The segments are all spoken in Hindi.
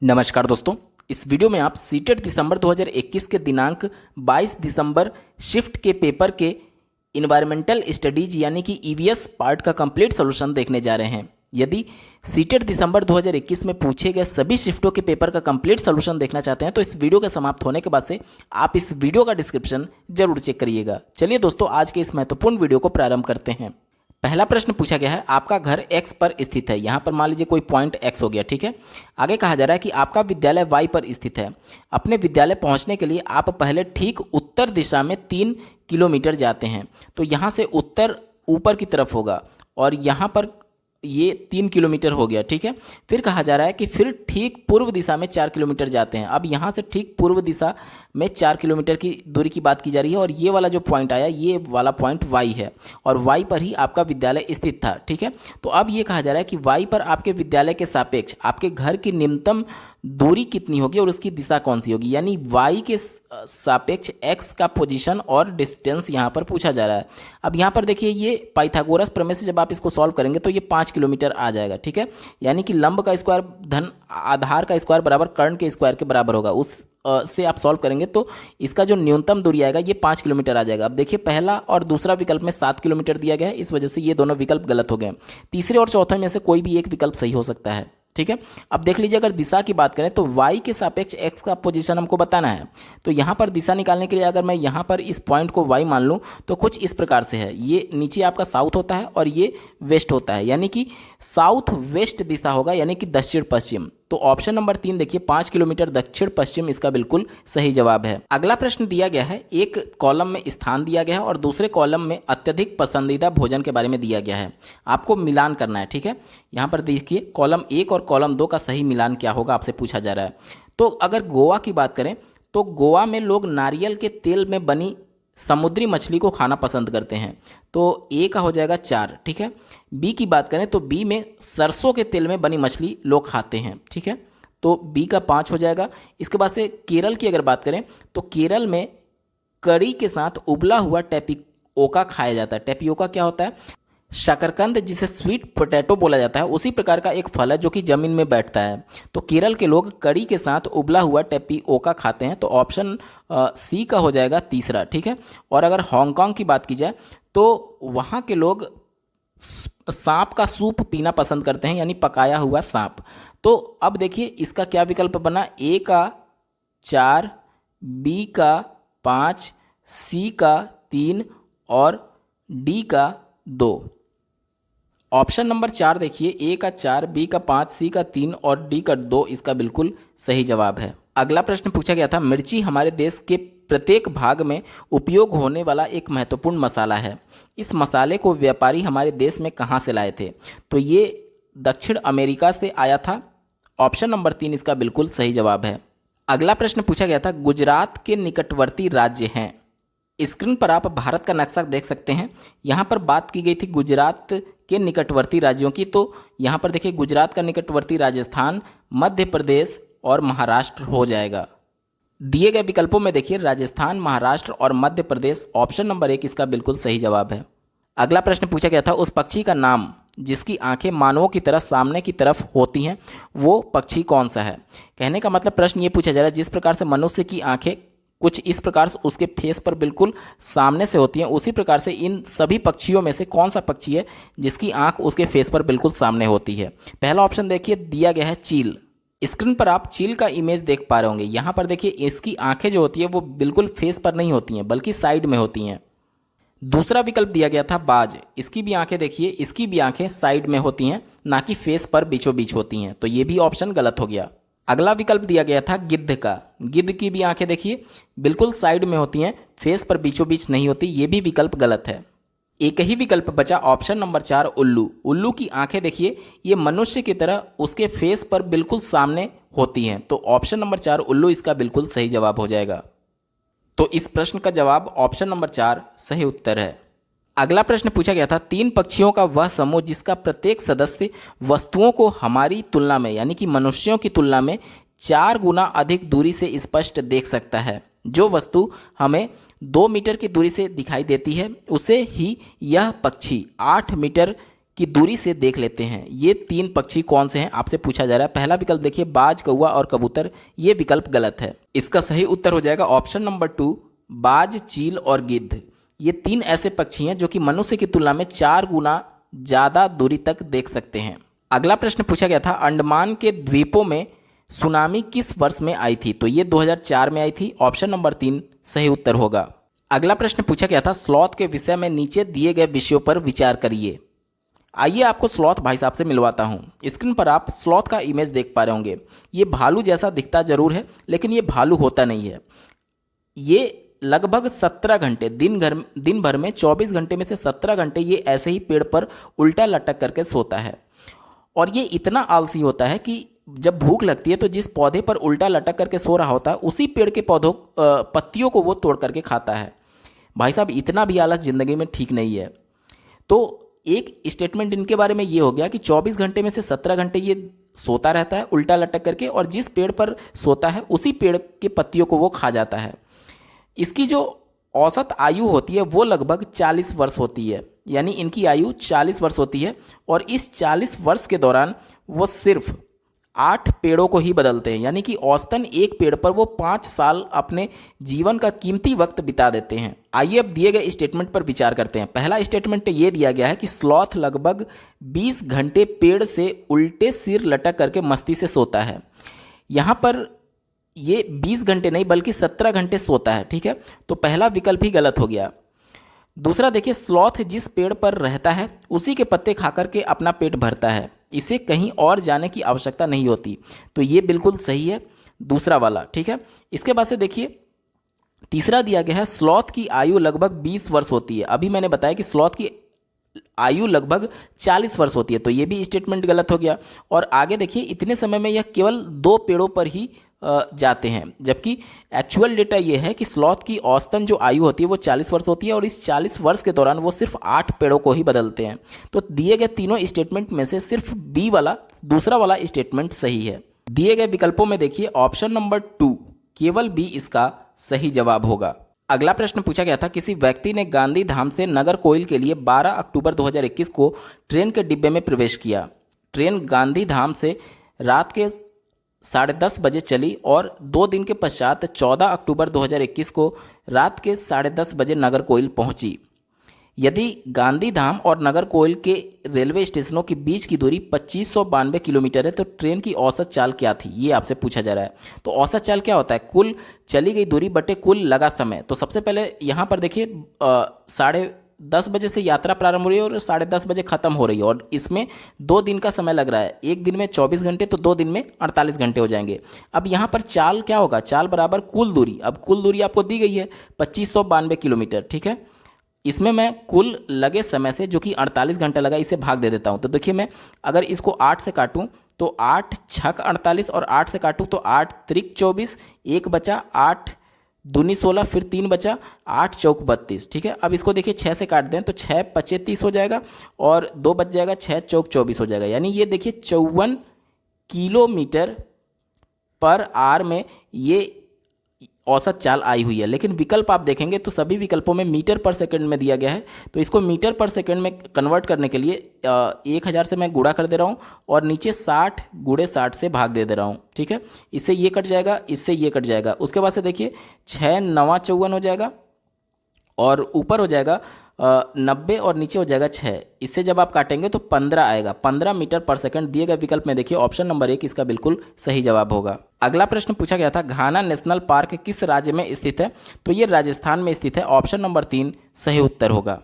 नमस्कार दोस्तों, इस वीडियो में आप सीटेट दिसंबर 2021 के दिनांक 22 दिसंबर शिफ्ट के पेपर के इन्वायरमेंटल स्टडीज यानी कि ईवीएस पार्ट का कंप्लीट सॉल्यूशन देखने जा रहे हैं। यदि सीटेट दिसंबर 2021 में पूछे गए सभी शिफ्टों के पेपर का कंप्लीट सॉल्यूशन देखना चाहते हैं तो इस वीडियो के समाप्त होने के बाद से आप इस वीडियो का डिस्क्रिप्शन जरूर चेक करिएगा। चलिए दोस्तों, आज के इस महत्वपूर्ण वीडियो को प्रारंभ करते हैं। पहला प्रश्न पूछा गया है, आपका घर x पर स्थित है। यहाँ पर मान लीजिए कोई पॉइंट x हो गया, ठीक है। आगे कहा जा रहा है कि आपका विद्यालय y पर स्थित है। अपने विद्यालय पहुँचने के लिए आप पहले ठीक उत्तर दिशा में 3 किलोमीटर जाते हैं। तो यहाँ से उत्तर ऊपर की तरफ होगा और यहाँ पर ये 3 किलोमीटर हो गया, ठीक है। फिर कहा जा रहा है कि फिर ठीक पूर्व दिशा में 4 किलोमीटर जाते हैं। अब यहाँ से ठीक पूर्व दिशा में 4 किलोमीटर की दूरी की बात की जा रही है और ये वाला जो पॉइंट आया, ये वाला पॉइंट वाई है और वाई पर ही आपका विद्यालय स्थित था, ठीक है। तो अब ये कहा जा रहा है कि वाई पर आपके विद्यालय के सापेक्ष आपके घर की न्यूनतम दूरी कितनी होगी और उसकी दिशा कौन सी होगी, यानी वाई के सापेक्ष एक्स का पोजीशन और डिस्टेंस यहाँ पर पूछा जा रहा है। अब यहाँ पर देखिए, ये पाइथागोरस प्रमेय से जब आप इसको सॉल्व करेंगे तो ये 5 किलोमीटर आ जाएगा, ठीक है। यानी कि लंब का स्क्वायर धन आधार का स्क्वायर बराबर कर्ण के स्क्वायर के बराबर होगा। उस से आप सॉल्व करेंगे तो इसका जो न्यूनतम दूरी आएगा ये 5 किलोमीटर आ जाएगा। अब देखिए, पहला और दूसरा विकल्प में 7 किलोमीटर दिया गया है, इस वजह से ये दोनों विकल्प गलत हो गए। तीसरे और चौथे में से कोई भी एक विकल्प सही हो सकता है, ठीक है। अब देख लीजिए, अगर दिशा की बात करें तो y के सापेक्ष x का पोजीशन हमको बताना है। तो यहाँ पर दिशा निकालने के लिए अगर मैं यहाँ पर इस पॉइंट को y मान लूँ तो कुछ इस प्रकार से है। ये नीचे आपका साउथ होता है और ये वेस्ट होता है, यानी कि साउथ वेस्ट दिशा होगा, यानी कि दक्षिण पश्चिम। तो ऑप्शन नंबर 3 देखिए, 5 किलोमीटर दक्षिण पश्चिम इसका बिल्कुल सही जवाब है। अगला प्रश्न दिया गया है, एक कॉलम में स्थान दिया गया है और दूसरे कॉलम में अत्यधिक पसंदीदा भोजन के बारे में दिया गया है। आपको मिलान करना है, ठीक है। यहाँ पर देखिए, कॉलम 1 और कॉलम 2 का सही मिलान क्या होगा आपसे पूछा जा रहा है। तो अगर गोवा की बात करें तो गोवा में लोग नारियल के तेल में बनी समुद्री मछली को खाना पसंद करते हैं। तो ए का हो जाएगा 4, ठीक है। बी की बात करें तो बी में सरसों के तेल में बनी मछली लोग खाते हैं, ठीक है। तो बी का 5 हो जाएगा। इसके बाद से केरल की अगर बात करें तो केरल में कड़ी के साथ उबला हुआ टेपियोका खाया जाता है। टेपियोका क्या होता है? शकरकंद, जिसे स्वीट पोटैटो बोला जाता है, उसी प्रकार का एक फल है जो कि जमीन में बैठता है। तो केरल के लोग कड़ी के साथ उबला हुआ टेपियोका खाते हैं। तो ऑप्शन सी का हो जाएगा तीसरा, ठीक है। और अगर हांगकांग की बात की जाए तो वहाँ के लोग सांप का सूप पीना पसंद करते हैं, यानी पकाया हुआ सांप। तो अब देखिए, इसका क्या विकल्प बना? ए का 4, बी का 5, सी का 3 और डी का 2। ऑप्शन नंबर 4 देखिए, ए का 4, बी का 5, सी का 3 और डी का 2 इसका बिल्कुल सही जवाब है। अगला प्रश्न पूछा गया था, मिर्ची हमारे देश के प्रत्येक भाग में उपयोग होने वाला एक महत्वपूर्ण मसाला है। इस मसाले को व्यापारी हमारे देश में कहाँ से लाए थे? तो ये दक्षिण अमेरिका से आया था। ऑप्शन नंबर 3 इसका बिल्कुल सही जवाब है। अगला प्रश्न पूछा गया था, गुजरात के निकटवर्ती राज्य हैं। स्क्रीन पर आप भारत का नक्शा देख सकते हैं। यहाँ पर बात की गई थी गुजरात के निकटवर्ती राज्यों की। तो यहाँ पर देखिए, गुजरात का निकटवर्ती राजस्थान, मध्य प्रदेश और महाराष्ट्र हो जाएगा। दिए गए विकल्पों में देखिए, राजस्थान, महाराष्ट्र और मध्य प्रदेश। ऑप्शन नंबर 1 इसका बिल्कुल सही जवाब है। अगला प्रश्न पूछा गया था, उस पक्षी का नाम जिसकी आंखें मानवों की तरह सामने की तरफ होती हैं, वो पक्षी कौन सा है? कहने का मतलब प्रश्न ये पूछा जा रहा है, जिस प्रकार से मनुष्य की आंखें कुछ इस प्रकार से उसके फेस पर बिल्कुल सामने से होती हैं, उसी प्रकार से इन सभी पक्षियों में से कौन सा पक्षी है जिसकी आंख उसके फेस पर बिल्कुल सामने होती है? पहला ऑप्शन देखिए, दिया गया है चील। स्क्रीन पर आप चील का इमेज देख पा रहे होंगे। यहाँ पर देखिए, इसकी आंखें जो होती है वो बिल्कुल फेस पर नहीं होती हैं बल्कि साइड में होती हैं। दूसरा विकल्प दिया गया था बाज। इसकी भी आंखें देखिए, इसकी भी आंखें साइड में होती हैं, ना कि फेस पर बीचों बीच होती हैं। तो ये भी ऑप्शन गलत हो गया। अगला विकल्प दिया गया था गिद्ध का। गिद्ध की भी आंखें देखिए बिल्कुल साइड में होती हैं, फेस पर बीचों बीच नहीं होती। ये भी विकल्प गलत है। एक ही विकल्प बचा, ऑप्शन नंबर 4 उल्लू। उल्लू की आंखें देखिए, ये मनुष्य की तरह उसके फेस पर बिल्कुल सामने होती हैं। तो ऑप्शन नंबर 4 उल्लू इसका बिल्कुल सही जवाब हो जाएगा। तो इस प्रश्न का जवाब ऑप्शन नंबर 4 सही उत्तर है। अगला प्रश्न पूछा गया था, 3 पक्षियों का वह समूह जिसका प्रत्येक सदस्य वस्तुओं को हमारी तुलना में, यानी कि मनुष्यों की तुलना में 4 गुना अधिक दूरी से स्पष्ट देख सकता है। जो वस्तु हमें 2 मीटर की दूरी से दिखाई देती है, उसे ही यह पक्षी 8 मीटर की दूरी से देख लेते हैं। ये 3 पक्षी कौन से हैं आपसे पूछा जा रहा है। पहला विकल्प देखिए बाज, कौवा और कबूतर। ये विकल्प गलत है। इसका सही उत्तर हो जाएगा ऑप्शन नंबर 2 बाज, चील और गिद्ध। ये 3 ऐसे पक्षी हैं जो कि मनुष्य की तुलना में 4 गुना ज़्यादा दूरी तक देख सकते हैं। अगला प्रश्न पूछा गया था अंडमान के द्वीपों में सुनामी किस वर्ष में आई थी। तो ये 2004 में आई थी। ऑप्शन नंबर 3 सही उत्तर होगा। अगला प्रश्न पूछा गया था स्लॉथ के विषय में नीचे दिए गए विषयों पर विचार करिए। आइए आपको स्लॉथ भाई साहब से मिलवाता हूँ। स्क्रीन पर आप स्लॉथ का इमेज देख पा रहे होंगे। ये भालू जैसा दिखता जरूर है, लेकिन ये भालू होता नहीं है। ये लगभग 17 घंटे दिन भर में 24 घंटे में से 17 घंटे ये ऐसे ही पेड़ पर उल्टा लटक करके सोता है। और ये इतना आलसी होता है कि जब भूख लगती है तो जिस पौधे पर उल्टा लटक करके सो रहा होता है उसी पेड़ के पत्तियों को वो तोड़ करके खाता है। भाई साहब इतना भी आलस ज़िंदगी में ठीक नहीं है। तो एक स्टेटमेंट इनके बारे में ये हो गया कि 24 घंटे में से 17 घंटे ये सोता रहता है उल्टा लटक करके, और जिस पेड़ पर सोता है उसी पेड़ के पत्तियों को वो खा जाता है। इसकी जो औसत आयु होती है वो लगभग 40 वर्ष होती है, यानी इनकी आयु 40 वर्ष होती है। और इस 40 वर्ष के दौरान वो सिर्फ 8 पेड़ों को ही बदलते हैं, यानी कि औसतन एक पेड़ पर वो 5 साल अपने जीवन का कीमती वक्त बिता देते हैं। आइए अब दिए गए स्टेटमेंट पर विचार करते हैं। पहला स्टेटमेंट ये दिया गया है कि स्लॉथ लगभग 20 घंटे पेड़ से उल्टे सिर लटक करके मस्ती से सोता है। यहाँ पर ये 20 घंटे नहीं बल्कि 17 घंटे सोता है। ठीक है, तो पहला विकल्प ही गलत हो गया। दूसरा देखिए स्लॉथ जिस पेड़ पर रहता है उसी के पत्ते खा करके अपना पेट भरता है, इसे कहीं और जाने की आवश्यकता नहीं होती। तो ये बिल्कुल सही है दूसरा वाला। ठीक है, इसके बाद से देखिए तीसरा दिया गया है स्लॉथ की आयु लगभग 20 वर्ष होती है। अभी मैंने बताया कि स्लॉथ की आयु लगभग 40 वर्ष होती है, तो ये भी स्टेटमेंट गलत हो गया। और आगे देखिए इतने समय में यह केवल 2 पेड़ों पर ही जाते हैं, जबकि एक्चुअल डेटा ये है कि स्लॉथ की औसतन जो आयु होती है वो 40 वर्ष होती है और इस 40 वर्ष के दौरान वो सिर्फ 8 पेड़ों को ही बदलते हैं। तो दिए गए तीनों स्टेटमेंट में से सिर्फ बी वाला दूसरा वाला स्टेटमेंट सही है। दिए गए विकल्पों में देखिए ऑप्शन नंबर 2 केवल बी इसका सही जवाब होगा। अगला प्रश्न पूछा गया था किसी व्यक्ति ने गांधी धाम से नागरकोइल के लिए 12 अक्टूबर 2021 को ट्रेन के डिब्बे में प्रवेश किया। ट्रेन गांधी धाम से रात के 10:30 बजे चली और 2 दिन के पश्चात 14 अक्टूबर 2021 को रात के 10:30 बजे नागरकोइल पहुंची। यदि गांधी धाम और नागरकोइल के रेलवे स्टेशनों के बीच की दूरी 2592 किलोमीटर है तो ट्रेन की औसत चाल क्या थी, ये आपसे पूछा जा रहा है। तो औसत चाल क्या होता है, कुल चली गई दूरी बटे कुल लगा समय। तो सबसे पहले यहाँ पर देखिए 10:30 बजे से यात्रा प्रारंभ हो रही है और 10:30 बजे खत्म हो रही है, और इसमें 2 दिन का समय लग रहा है। एक दिन में 24 घंटे तो 2 दिन में 48 घंटे हो जाएंगे। अब यहाँ पर चाल क्या होगा, चाल बराबर कुल दूरी। अब कुल दूरी आपको दी गई है 2592 किलोमीटर। ठीक है, इसमें मैं कुल लगे समय से जो कि 48 घंटा लगा इसे भाग दे देता हूँ। तो देखिए मैं अगर इसको 8 से काटूँ तो 8 छक 48 और 8 से काटूँ तो 8 त्रिक 24, 1 बचा, 8 दूनी 16, फिर 3 बचा, 8 चौक 32। ठीक है, अब इसको देखिए 6 से काट दें तो 6 पचे 30 हो जाएगा और 2 बच जाएगा, 6 चौक 24 हो जाएगा। यानी ये देखिए 54 किलोमीटर पर आवर में ये औसत चाल आई हुई है। लेकिन विकल्प आप देखेंगे तो सभी विकल्पों में मीटर पर सेकंड में दिया गया है। तो इसको मीटर पर सेकंड में कन्वर्ट करने के लिए 1000 से मैं गुणा कर दे रहा हूँ और नीचे 60 × 60 से भाग दे रहा हूँ। ठीक है, इससे ये कट जाएगा, इससे ये कट जाएगा। उसके बाद से देखिए 6 9 54 हो जाएगा और ऊपर हो जाएगा 90 और नीचे हो जाएगा 6। इससे जब आप काटेंगे तो 15 आएगा, 15 मीटर पर सेकंड। दिए गए विकल्प में देखिए ऑप्शन नंबर 1 इसका बिल्कुल सही जवाब होगा। अगला प्रश्न पूछा गया था घाना नेशनल पार्क किस राज्य में स्थित है, तो ये राजस्थान में स्थित है। ऑप्शन नंबर 3 सही उत्तर होगा।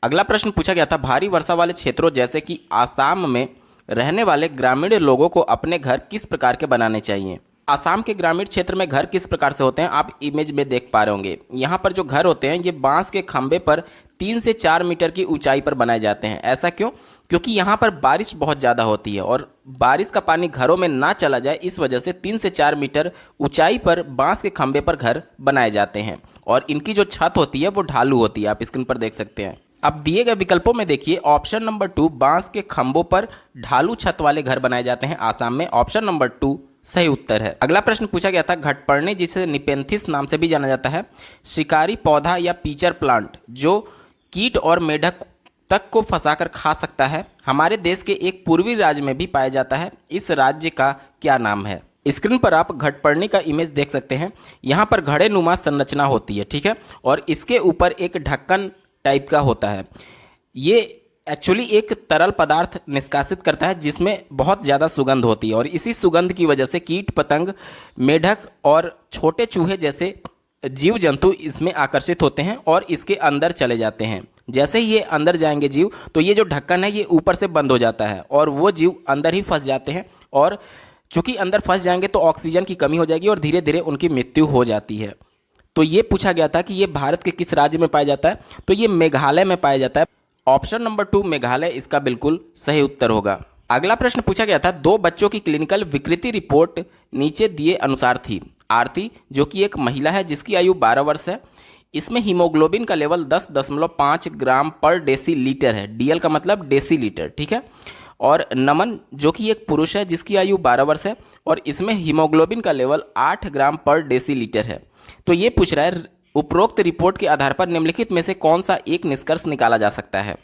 अगला प्रश्न पूछा गया था भारी वर्षा वाले क्षेत्रों जैसे कि आसाम में रहने वाले ग्रामीण लोगों को अपने घर किस प्रकार के बनाने चाहिए। आसाम के ग्रामीण क्षेत्र में घर किस प्रकार से होते हैं आप इमेज में देख पा रहे होंगे। यहाँ पर जो घर होते हैं ये बांस के खंभे पर 3 से 4 मीटर की ऊंचाई पर बनाए जाते हैं। ऐसा क्यों? क्योंकि यहाँ पर बारिश बहुत ज़्यादा होती है और बारिश का पानी घरों में ना चला जाए, इस वजह से 3 से 4 मीटर ऊंचाई पर बांस के खंभे पर घर बनाए जाते हैं। और इनकी जो छत होती है वो ढालू होती है, आप स्क्रीन पर देख सकते हैं। अब दिए गए विकल्पों में देखिए ऑप्शन नंबर 2 बांस के खंभों पर ढालू छत वाले घर बनाए जाते हैं आसाम में। ऑप्शन नंबर 2 सही उत्तर है। अगला प्रश्न पूछा गया था घटपर्णी जिसे निपेंथिस नाम से भी जाना जाता है शिकारी पौधा या पीचर प्लांट जो कीट और मेढक तक को फंसाकर खा सकता है। हमारे देश के एक पूर्वी राज्य में भी पाया जाता है। इस राज्य का क्या नाम है? स्क्रीन पर आप घटपर्णी का इमेज देख सकते हैं। यहाँ पर घड़े नुमा संरचना होती है, ठीक है, और इसके ऊपर एक ढक्कन टाइप का होता है। ये एक्चुअली एक तरल पदार्थ निष्कासित करता है जिसमें बहुत ज़्यादा सुगंध होती है, और इसी सुगंध की वजह से कीट पतंग, मेढक और छोटे चूहे जैसे जीव जंतु इसमें आकर्षित होते हैं और इसके अंदर चले जाते हैं। जैसे ही ये अंदर जाएंगे जीव, तो ये जो ढक्कन है ये ऊपर से बंद हो जाता है और वो जीव अंदर ही फंस जाते हैं, और चूंकि अंदर फंस जाएंगे तो ऑक्सीजन की कमी हो जाएगी और धीरे धीरे उनकी मृत्यु हो जाती है। तो ये पूछा गया था कि ये भारत के किस राज्य में पाया जाता है, तो ये मेघालय में पाया जाता है। ऑप्शन नंबर 2 मेघालय इसका बिल्कुल सही उत्तर होगा। अगला प्रश्न पूछा गया था, 2 बच्चों की क्लिनिकल विकृति रिपोर्ट नीचे दिए अनुसार थी। आरती जो कि एक महिला है जिसकी आयु 12 वर्ष है, इसमें हीमोग्लोबिन का लेवल 10.5 ग्राम पर डेसीलीटर है। डीएल का मतलब डेसीलीटर, ठीक है। और नमन जो कि एक पुरुष है जिसकी आयु 12 वर्ष है और इसमें हीमोग्लोबिन का लेवल 8 ग्राम पर डेसीलीटर है। तो ये पूछ रहा है, उपरोक्त रिपोर्ट के आधार पर निम्नलिखित में से कौन सा एक निष्कर्ष निकाला जा सकता है?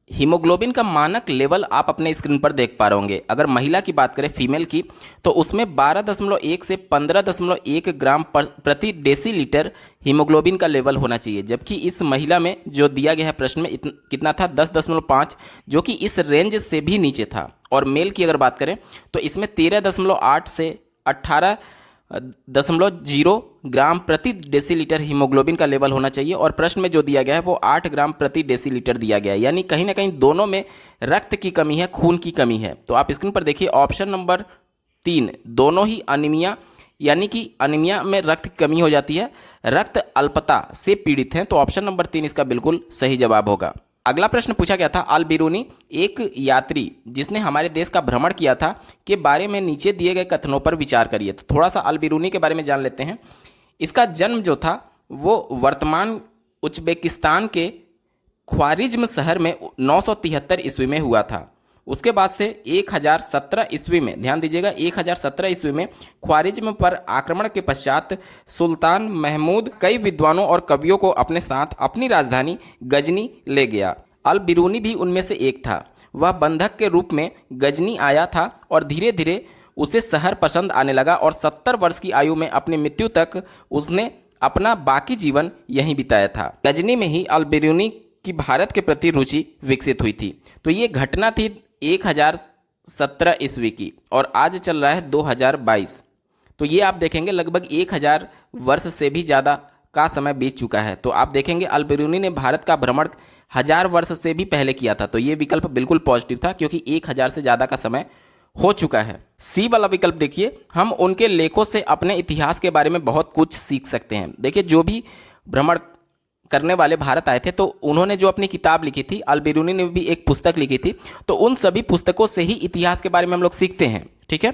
हीमोग्लोबिन का मानक लेवल आप अपने स्क्रीन पर देख पा रहे होंगे। अगर महिला की बात करें, फीमेल की, तो उसमें 12.1 से 15.1 ग्राम प्रति डेसीलीटर हीमोग्लोबिन का लेवल होना चाहिए, जबकि इस महिला में जो दिया गया है प्रश्न में कितना था, 10.5, जो कि इस रेंज से भी नीचे था। और मेल की अगर बात करें तो इसमें 13.8 से 18.0 ग्राम प्रति डेसीलीटर हीमोग्लोबिन का लेवल होना चाहिए, और प्रश्न में जो दिया गया है वो 8 ग्राम प्रति डेसीलीटर दिया गया है। यानी कहीं ना कहीं दोनों में रक्त की कमी है, खून की कमी है। तो आप स्क्रीन पर देखिए, ऑप्शन नंबर 3 दोनों ही अनीमिया, यानी कि अनीमिया में रक्त की कमी हो जाती है, रक्त अल्पता से पीड़ित हैं। तो ऑप्शन नंबर 3 इसका बिल्कुल सही जवाब होगा। अगला प्रश्न पूछा गया था, अल बिरूनी एक यात्री जिसने हमारे देश का भ्रमण किया था के बारे में नीचे दिए गए कथनों पर विचार करिए। तो थोड़ा सा अल बिरूनी के बारे में जान लेते हैं। इसका जन्म जो था वो वर्तमान उज्बेकिस्तान के ख्वारिज्म शहर में 973 ईस्वी में हुआ था। उसके बाद से 1017 ईस्वी में, ध्यान दीजिएगा, 1017 ईस्वी में ख्वारिज्म पर आक्रमण के पश्चात सुल्तान महमूद कई विद्वानों और कवियों को अपने साथ अपनी राजधानी गजनी ले गया। अल बिरूनी भी उनमें से एक था। वह बंधक के रूप में गजनी आया था और धीरे धीरे उसे शहर पसंद आने लगा, और 70 वर्ष की आयु में अपनी मृत्यु तक उसने अपना बाकी जीवन यहीं बिताया था। गजनी में ही अल बिरूनी की भारत के प्रति रुचि विकसित हुई थी। तो ये घटना थी 1017 ईस्वी की, और आज चल रहा है 2022। तो ये आप देखेंगे लगभग 1000 वर्ष से भी ज़्यादा का समय बीत चुका है। तो आप देखेंगे अल बिरूनी ने भारत का भ्रमण 1000 वर्ष से भी पहले किया था। तो ये विकल्प बिल्कुल पॉजिटिव था, क्योंकि 1000 से ज़्यादा का समय हो चुका है। सी वाला विकल्प देखिए, हम उनके लेखों से अपने इतिहास के बारे में बहुत कुछ सीख सकते हैं। देखिए, जो भी भ्रमण करने वाले भारत आए थे तो उन्होंने जो अपनी किताब लिखी थी, अल बिरूनी ने भी एक पुस्तक लिखी थी, तो उन सभी पुस्तकों से ही इतिहास के बारे में हम लोग सीखते हैं, ठीक है,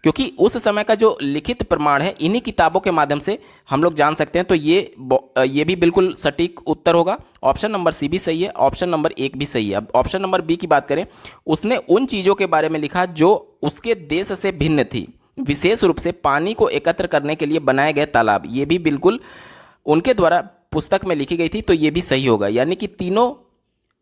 क्योंकि उस समय का जो लिखित प्रमाण है इन्हीं किताबों के माध्यम से हम लोग जान सकते हैं। तो ये भी बिल्कुल सटीक उत्तर होगा। ऑप्शन नंबर सी भी सही है, ऑप्शन नंबर 1 भी सही है। अब ऑप्शन नंबर बी की बात करें, उसने उन चीज़ों के बारे में लिखा जो उसके देश से भिन्न थी, विशेष रूप से पानी को एकत्र करने के लिए बनाए गए तालाब। ये भी बिल्कुल उनके द्वारा पुस्तक में लिखी गई थी, तो ये भी सही होगा। यानी कि तीनों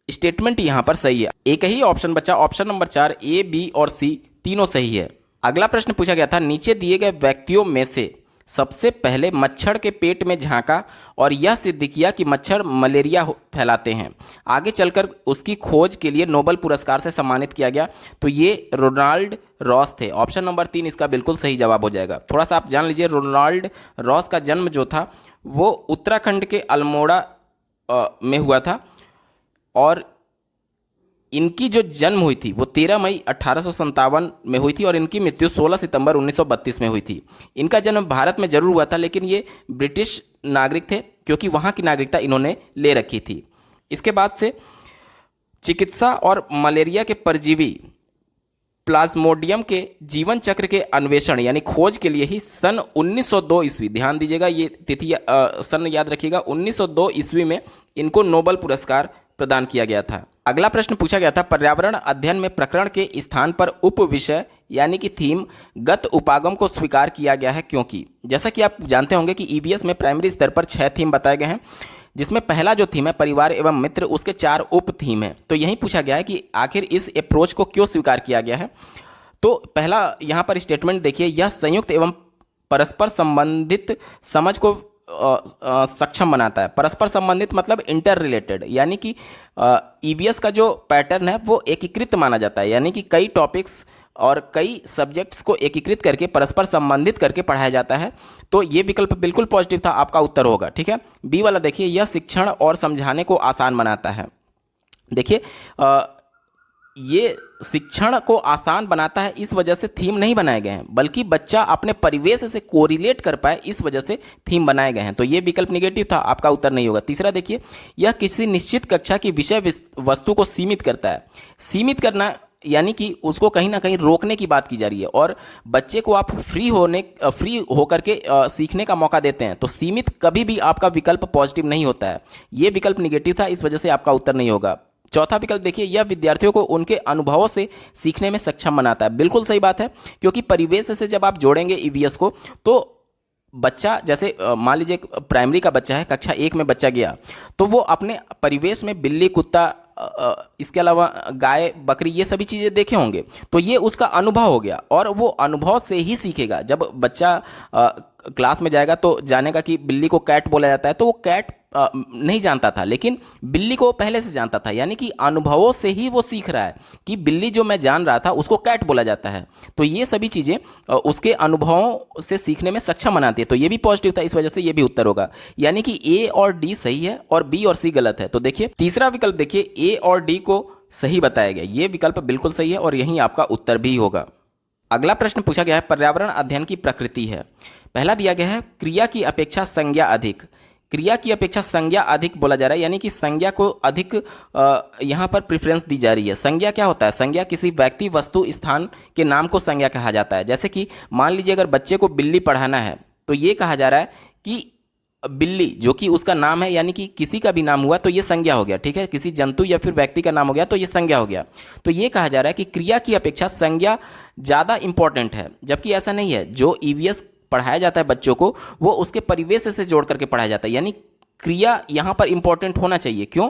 स्टेटमेंट यहाँ पर सही है। एक ही ऑप्शन बचा, ऑप्शन नंबर 4, ए, बी और सी तीनों सही है। अगला प्रश्न पूछा गया था, नीचे दिए गए व्यक्तियों में से सबसे पहले मच्छर के पेट में झांका और यह सिद्ध किया कि मच्छर मलेरिया फैलाते हैं। आगे चलकर उसकी खोज के लिए नोबेल पुरस्कार से सम्मानित किया गया। तो ये रोनाल्ड रॉस थे। ऑप्शन नंबर 3 इसका बिल्कुल सही जवाब हो जाएगा। थोड़ा सा आप जान लीजिए, रोनाल्ड रॉस का जन्म जो था वो उत्तराखंड के अल्मोड़ा में हुआ था, और इनकी जो जन्म हुई थी वो 13 मई 1857 में हुई थी, और इनकी मृत्यु 16 सितंबर 1932 में हुई थी। इनका जन्म भारत में जरूर हुआ था, लेकिन ये ब्रिटिश नागरिक थे, क्योंकि वहाँ की नागरिकता इन्होंने ले रखी थी। इसके बाद से चिकित्सा और मलेरिया के परजीवी प्लाज्मोडियम के जीवन चक्र के अन्वेषण यानी खोज के लिए ही सन 1902 ईस्वी, ध्यान दीजिएगा ये तिथि सन याद रखिएगा, 1902 ईस्वी में इनको नोबेल पुरस्कार प्रदान किया गया था। अगला प्रश्न पूछा गया था, पर्यावरण अध्ययन में प्रकरण के स्थान पर उप विषय यानी कि थीम गत उपागम को स्वीकार किया गया है क्योंकि, जैसा कि आप जानते होंगे कि ईवीएस में प्राइमरी स्तर पर 6 थीम बताए गए हैं। जिसमें पहला जो थीम है परिवार एवं मित्र, उसके 4 उप थीम है। तो यही पूछा गया है कि आखिर इस अप्रोच को क्यों स्वीकार किया गया है। तो पहला यहाँ पर स्टेटमेंट देखिए, यह संयुक्त एवं परस्पर संबंधित समझ को सक्षम बनाता है। परस्पर संबंधित मतलब इंटर रिलेटेड, यानी कि ईवीएस का जो पैटर्न है वो एकीकृत माना जाता है, यानी कि कई टॉपिक्स और कई सब्जेक्ट्स को एकीकृत करके परस्पर संबंधित करके पढ़ाया जाता है। तो ये विकल्प बिल्कुल पॉजिटिव था, आपका उत्तर होगा। ठीक है, बी वाला देखिए, यह शिक्षण और समझाने को आसान बनाता है। देखिए ये शिक्षण को आसान बनाता है, इस वजह से थीम नहीं बनाए गए हैं, बल्कि बच्चा अपने परिवेश से कोरिलेट कर पाए, इस वजह से थीम बनाए गए हैं। तो ये विकल्प निगेटिव था, आपका उत्तर नहीं होगा। तीसरा देखिए, यह किसी निश्चित कक्षा की विषय वस्तु को सीमित करता है। सीमित करना यानी कि उसको कहीं ना कहीं रोकने की बात की जा रही है, और बच्चे को आप फ्री होकर के सीखने का मौका देते हैं। तो सीमित कभी भी आपका विकल्प पॉजिटिव नहीं होता है, ये विकल्प निगेटिव था, इस वजह से आपका उत्तर नहीं होगा। चौथा विकल्प देखिए, यह विद्यार्थियों को उनके अनुभवों से सीखने में सक्षम बनाता है। बिल्कुल सही बात है, क्योंकि परिवेश से जब आप जोड़ेंगे ईवीएस को, तो बच्चा जैसे मान लीजिए प्राइमरी का बच्चा है, कक्षा 1 में बच्चा गया, तो वो अपने परिवेश में बिल्ली, कुत्ता, इसके अलावा गाय, बकरी, ये सभी चीज़ें देखे होंगे। तो ये उसका अनुभव हो गया, और वो अनुभव से ही सीखेगा। जब बच्चा क्लास में जाएगा तो जानेगा कि बिल्ली को कैट बोला जाता है, तो वो कैट नहीं जानता था, लेकिन बिल्ली को पहले से जानता था, यानी कि अनुभवों से ही वो सीख रहा है कि बिल्ली जो मैं जान रहा था उसको कैट बोला जाता है। तो ये सभी चीज़ें उसके अनुभवों से सीखने में सक्षम बनाती है। तो ये भी पॉजिटिव था, इस वजह से ये भी उत्तर होगा। यानी कि ए और डी सही है और बी और सी गलत है। तो देखिए तीसरा विकल्प देखिए, ए और डी को सही बताया गया, ये विकल्प बिल्कुल सही है और यही आपका उत्तर भी होगा। अगला प्रश्न पूछा गया है, पर्यावरण अध्ययन की प्रकृति है। पहला दिया गया है, क्रिया की अपेक्षा संज्ञा अधिक। क्रिया की अपेक्षा संज्ञा अधिक बोला जा रहा है, यानी कि संज्ञा को अधिक यहाँ पर प्रेफरेंस दी जा रही है। संज्ञा क्या होता है? संज्ञा किसी व्यक्ति, वस्तु, स्थान के नाम को संज्ञा कहा जाता है। जैसे कि मान लीजिए अगर बच्चे को बिल्ली पढ़ाना है, तो ये कहा जा रहा है कि बिल्ली जो कि उसका नाम है, यानी कि किसी का भी नाम हुआ तो ये संज्ञा हो गया। ठीक है, किसी जंतु या फिर व्यक्ति का नाम हो गया तो ये संज्ञा हो गया। तो ये कहा जा रहा है कि क्रिया की अपेक्षा संज्ञा ज़्यादा इंपॉर्टेंट है, जबकि ऐसा नहीं है। जो ईवीएस पढ़ाया जाता है बच्चों को, वो उसके परिवेश से जोड़ करके पढ़ाया जाता है, यानी क्रिया यहाँ पर इंपॉर्टेंट होना चाहिए। क्यों?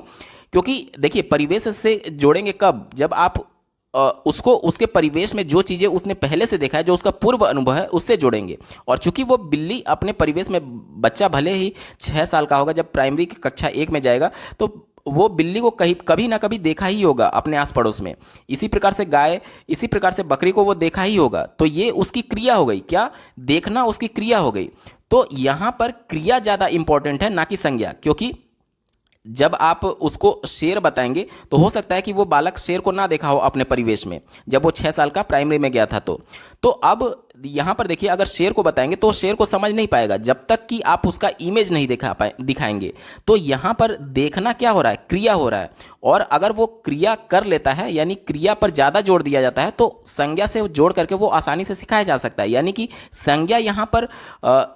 क्योंकि देखिए परिवेश से जोड़ेंगे कब? जब आप उसको उसके परिवेश में जो चीज़ें उसने पहले से देखा है, जो उसका पूर्व अनुभव है, उससे जोड़ेंगे। और चूंकि वो बिल्ली अपने परिवेश में, बच्चा भले ही 6 साल का होगा, जब प्राइमरी की कक्षा 1 में जाएगा तो वो बिल्ली को कभी ना कभी देखा ही होगा अपने आस पड़ोस में। इसी प्रकार से गाय, इसी प्रकार से बकरी को वो देखा ही होगा। तो ये उसकी क्रिया हो गई। क्या? देखना उसकी क्रिया हो गई। तो यहाँ पर क्रिया ज़्यादा इंपॉर्टेंट है, ना कि संज्ञा। क्योंकि जब आप उसको शेर बताएंगे तो हो सकता है कि वो बालक शेर को ना देखा हो अपने परिवेश में, जब वो 6 साल का प्राइमरी में गया था। तो अब यहाँ पर देखिए, अगर शेर को बताएंगे तो शेर को समझ नहीं पाएगा जब तक कि आप उसका इमेज नहीं दिखाएंगे। तो यहाँ पर देखना क्या हो रहा है? क्रिया हो रहा है। और अगर वो क्रिया कर लेता है, यानी क्रिया पर ज़्यादा जोर दिया जाता है, तो संज्ञा से जोड़ करके वो आसानी से सिखाया जा सकता है। यानी कि संज्ञा यहाँ पर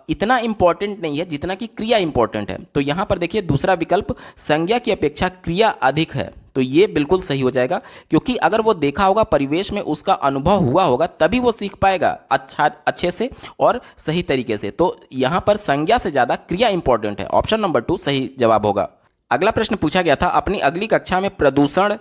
इतना इंपॉर्टेंट नहीं है जितना कि क्रिया इंपॉर्टेंट है। तो यहाँ पर देखिए दूसरा विकल्प, संज्ञा की अपेक्षा क्रिया अधिक है, तो ये बिल्कुल सही हो जाएगा। क्योंकि अगर वो देखा होगा, परिवेश में उसका अनुभव हुआ होगा, तभी वो सीख पाएगा अच्छे से और सही तरीके से। तो यहाँ पर संज्ञा से ज़्यादा क्रिया इंपॉर्टेंट है। ऑप्शन नंबर 2 सही जवाब होगा। अगला प्रश्न पूछा गया था, अपनी अगली कक्षा में प्रदूषण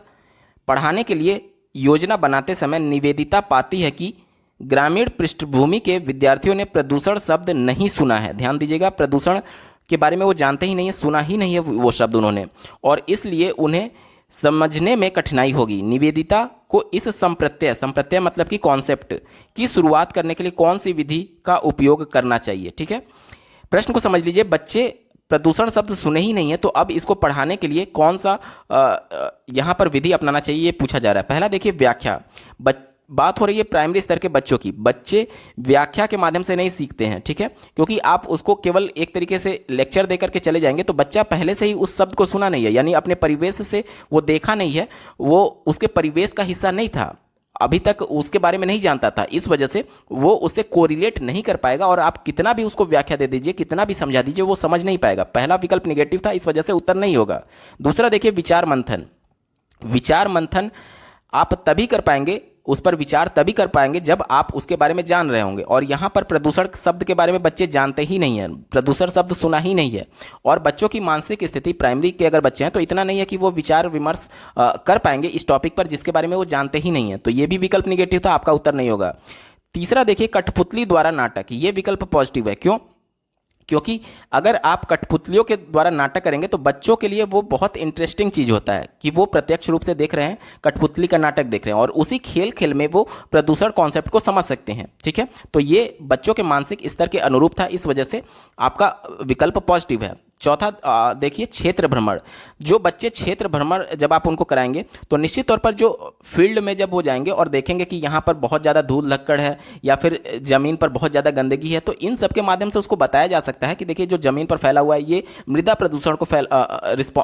पढ़ाने के लिए योजना बनाते समय निवेदिता पाती है कि ग्रामीण पृष्ठभूमि के विद्यार्थियों ने प्रदूषण शब्द नहीं सुना है। ध्यान दीजिएगा, प्रदूषण के बारे में वो जानते ही नहीं है, सुना ही नहीं है वो शब्द उन्होंने, और इसलिए उन्हें समझने में कठिनाई होगी। निवेदिता को इस संप्रत्यय मतलब कि कॉन्सेप्ट की शुरुआत करने के लिए कौन सी विधि का उपयोग करना चाहिए? ठीक है, प्रश्न को समझ लीजिए। बच्चे प्रदूषण शब्द सुने ही नहीं है, तो अब इसको पढ़ाने के लिए कौन सा यहाँ पर विधि अपनाना चाहिए, ये पूछा जा रहा है। पहला देखिए व्याख्या। बात हो रही है प्राइमरी स्तर के बच्चों की। बच्चे व्याख्या के माध्यम से नहीं सीखते हैं। ठीक है, क्योंकि आप उसको केवल एक तरीके से लेक्चर देकर के चले जाएंगे, तो बच्चा पहले से ही उस शब्द को सुना नहीं है, यानी अपने परिवेश से वो देखा नहीं है, वो उसके परिवेश का हिस्सा नहीं था, अभी तक उसके बारे में नहीं जानता था। इस वजह से वो उससे कोरिलेट नहीं कर पाएगा, और आप कितना भी उसको व्याख्या दे दीजिए, कितना भी समझा दीजिए, वो समझ नहीं पाएगा। पहला विकल्प निगेटिव था, इस वजह से उत्तर नहीं होगा। दूसरा देखिए विचार मंथन। विचार मंथन आप तभी कर पाएंगे उस पर विचार तभी कर पाएंगे जब आप उसके बारे में जान रहे होंगे। और यहाँ पर प्रदूषण शब्द के बारे में बच्चे जानते ही नहीं हैं, प्रदूषण शब्द सुना ही नहीं है। और बच्चों की मानसिक स्थिति, प्राइमरी के अगर बच्चे हैं तो इतना नहीं है कि वो विचार विमर्श कर पाएंगे इस टॉपिक पर जिसके बारे में वो जानते ही नहीं है। तो ये भी विकल्प निगेटिव था, आपका उत्तर नहीं होगा। तीसरा देखिए, कठपुतली द्वारा नाटक, ये विकल्प पॉजिटिव है। क्यों? क्योंकि अगर आप कठपुतलियों के द्वारा नाटक करेंगे तो बच्चों के लिए वो बहुत इंटरेस्टिंग चीज़ होता है कि वो प्रत्यक्ष रूप से देख रहे हैं, कठपुतली का नाटक देख रहे हैं और उसी खेल खेल में वो प्रदूषण कॉन्सेप्ट को समझ सकते हैं। ठीक है, तो ये बच्चों के मानसिक स्तर के अनुरूप था, इस वजह से आपका विकल्प पॉजिटिव है। चौथा देखिए, क्षेत्र भ्रमण। जो बच्चे क्षेत्र भ्रमण जब आप उनको कराएंगे तो निश्चित तौर पर जो फील्ड में जब वो जाएंगे और देखेंगे कि यहाँ पर बहुत ज़्यादा धूल लक्कड़ है या फिर ज़मीन पर बहुत ज़्यादा गंदगी है, तो इन सब के माध्यम से उसको बताया जा सकता है कि देखिए जो ज़मीन पर फैला हुआ है ये मृदा प्रदूषण को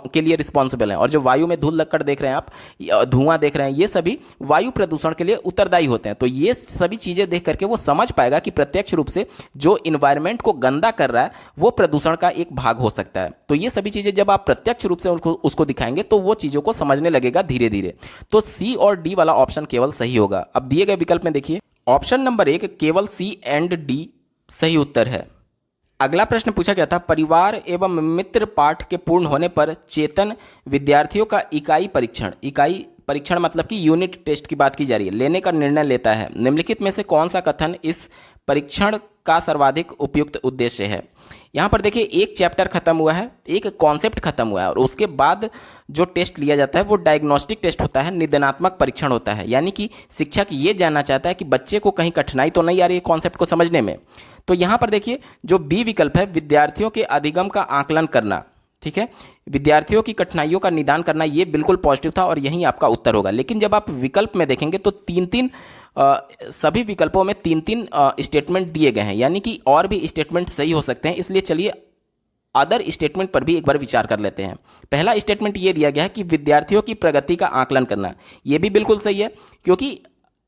के लिए रिस्पॉन्सिबल है, और जो वायु में धूल लक्कड़ देख रहे हैं आप, धुआं देख रहे हैं, ये सभी वायु प्रदूषण के लिए उत्तरदायी होते हैं। तो ये सभी चीज़ें देख करके वो समझ पाएगा कि प्रत्यक्ष रूप से जो इन्वायरमेंट को गंदा कर रहा है वो प्रदूषण का एक भाग हो सकता है। तो ये सभी चीजें जब आप प्रत्यक्ष रूप से उसको दिखाएंगे तो वो चीजों को समझने लगेगा धीरे धीरे। तो सी और डी वाला ऑप्शन केवल सही होगा। अब दिए गए विकल्प में देखिए, ऑप्शन नंबर 1 केवल सी एंड डी सही उत्तर है। अगला प्रश्न पूछा गया था, परिवार एवं मित्र पाठ के पूर्ण होने पर चेतन विद्यार्थियों का इकाई परीक्षण मतलब कि यूनिट टेस्ट की बात की जा रही है, लेने का निर्णय लेता है। निम्नलिखित में से कौन सा कथन इस परीक्षण का सर्वाधिक उपयुक्त उद्देश्य है? यहाँ पर देखिए, एक चैप्टर खत्म हुआ है, एक कॉन्सेप्ट खत्म हुआ है और उसके बाद जो टेस्ट लिया जाता है वो डायग्नोस्टिक टेस्ट होता है, निदानात्मक परीक्षण होता है। यानी कि शिक्षक ये जानना चाहता है कि बच्चे को कहीं कठिनाई तो नहीं आ रही है कॉन्सेप्ट को समझने में। तो यहाँ पर देखिए, जो बी विकल्प है, विद्यार्थियों के अधिगम का आकलन करना, ठीक है, विद्यार्थियों की कठिनाइयों का निदान करना, ये बिल्कुल पॉजिटिव था और यही आपका उत्तर होगा। लेकिन जब आप विकल्प में देखेंगे तो सभी विकल्पों में तीन स्टेटमेंट दिए गए हैं, यानी कि और भी स्टेटमेंट सही हो सकते हैं। इसलिए चलिए अदर स्टेटमेंट पर भी एक बार विचार कर लेते हैं। पहला स्टेटमेंट ये दिया गया है कि विद्यार्थियों की प्रगति का आकलन करना, ये भी बिल्कुल सही है, क्योंकि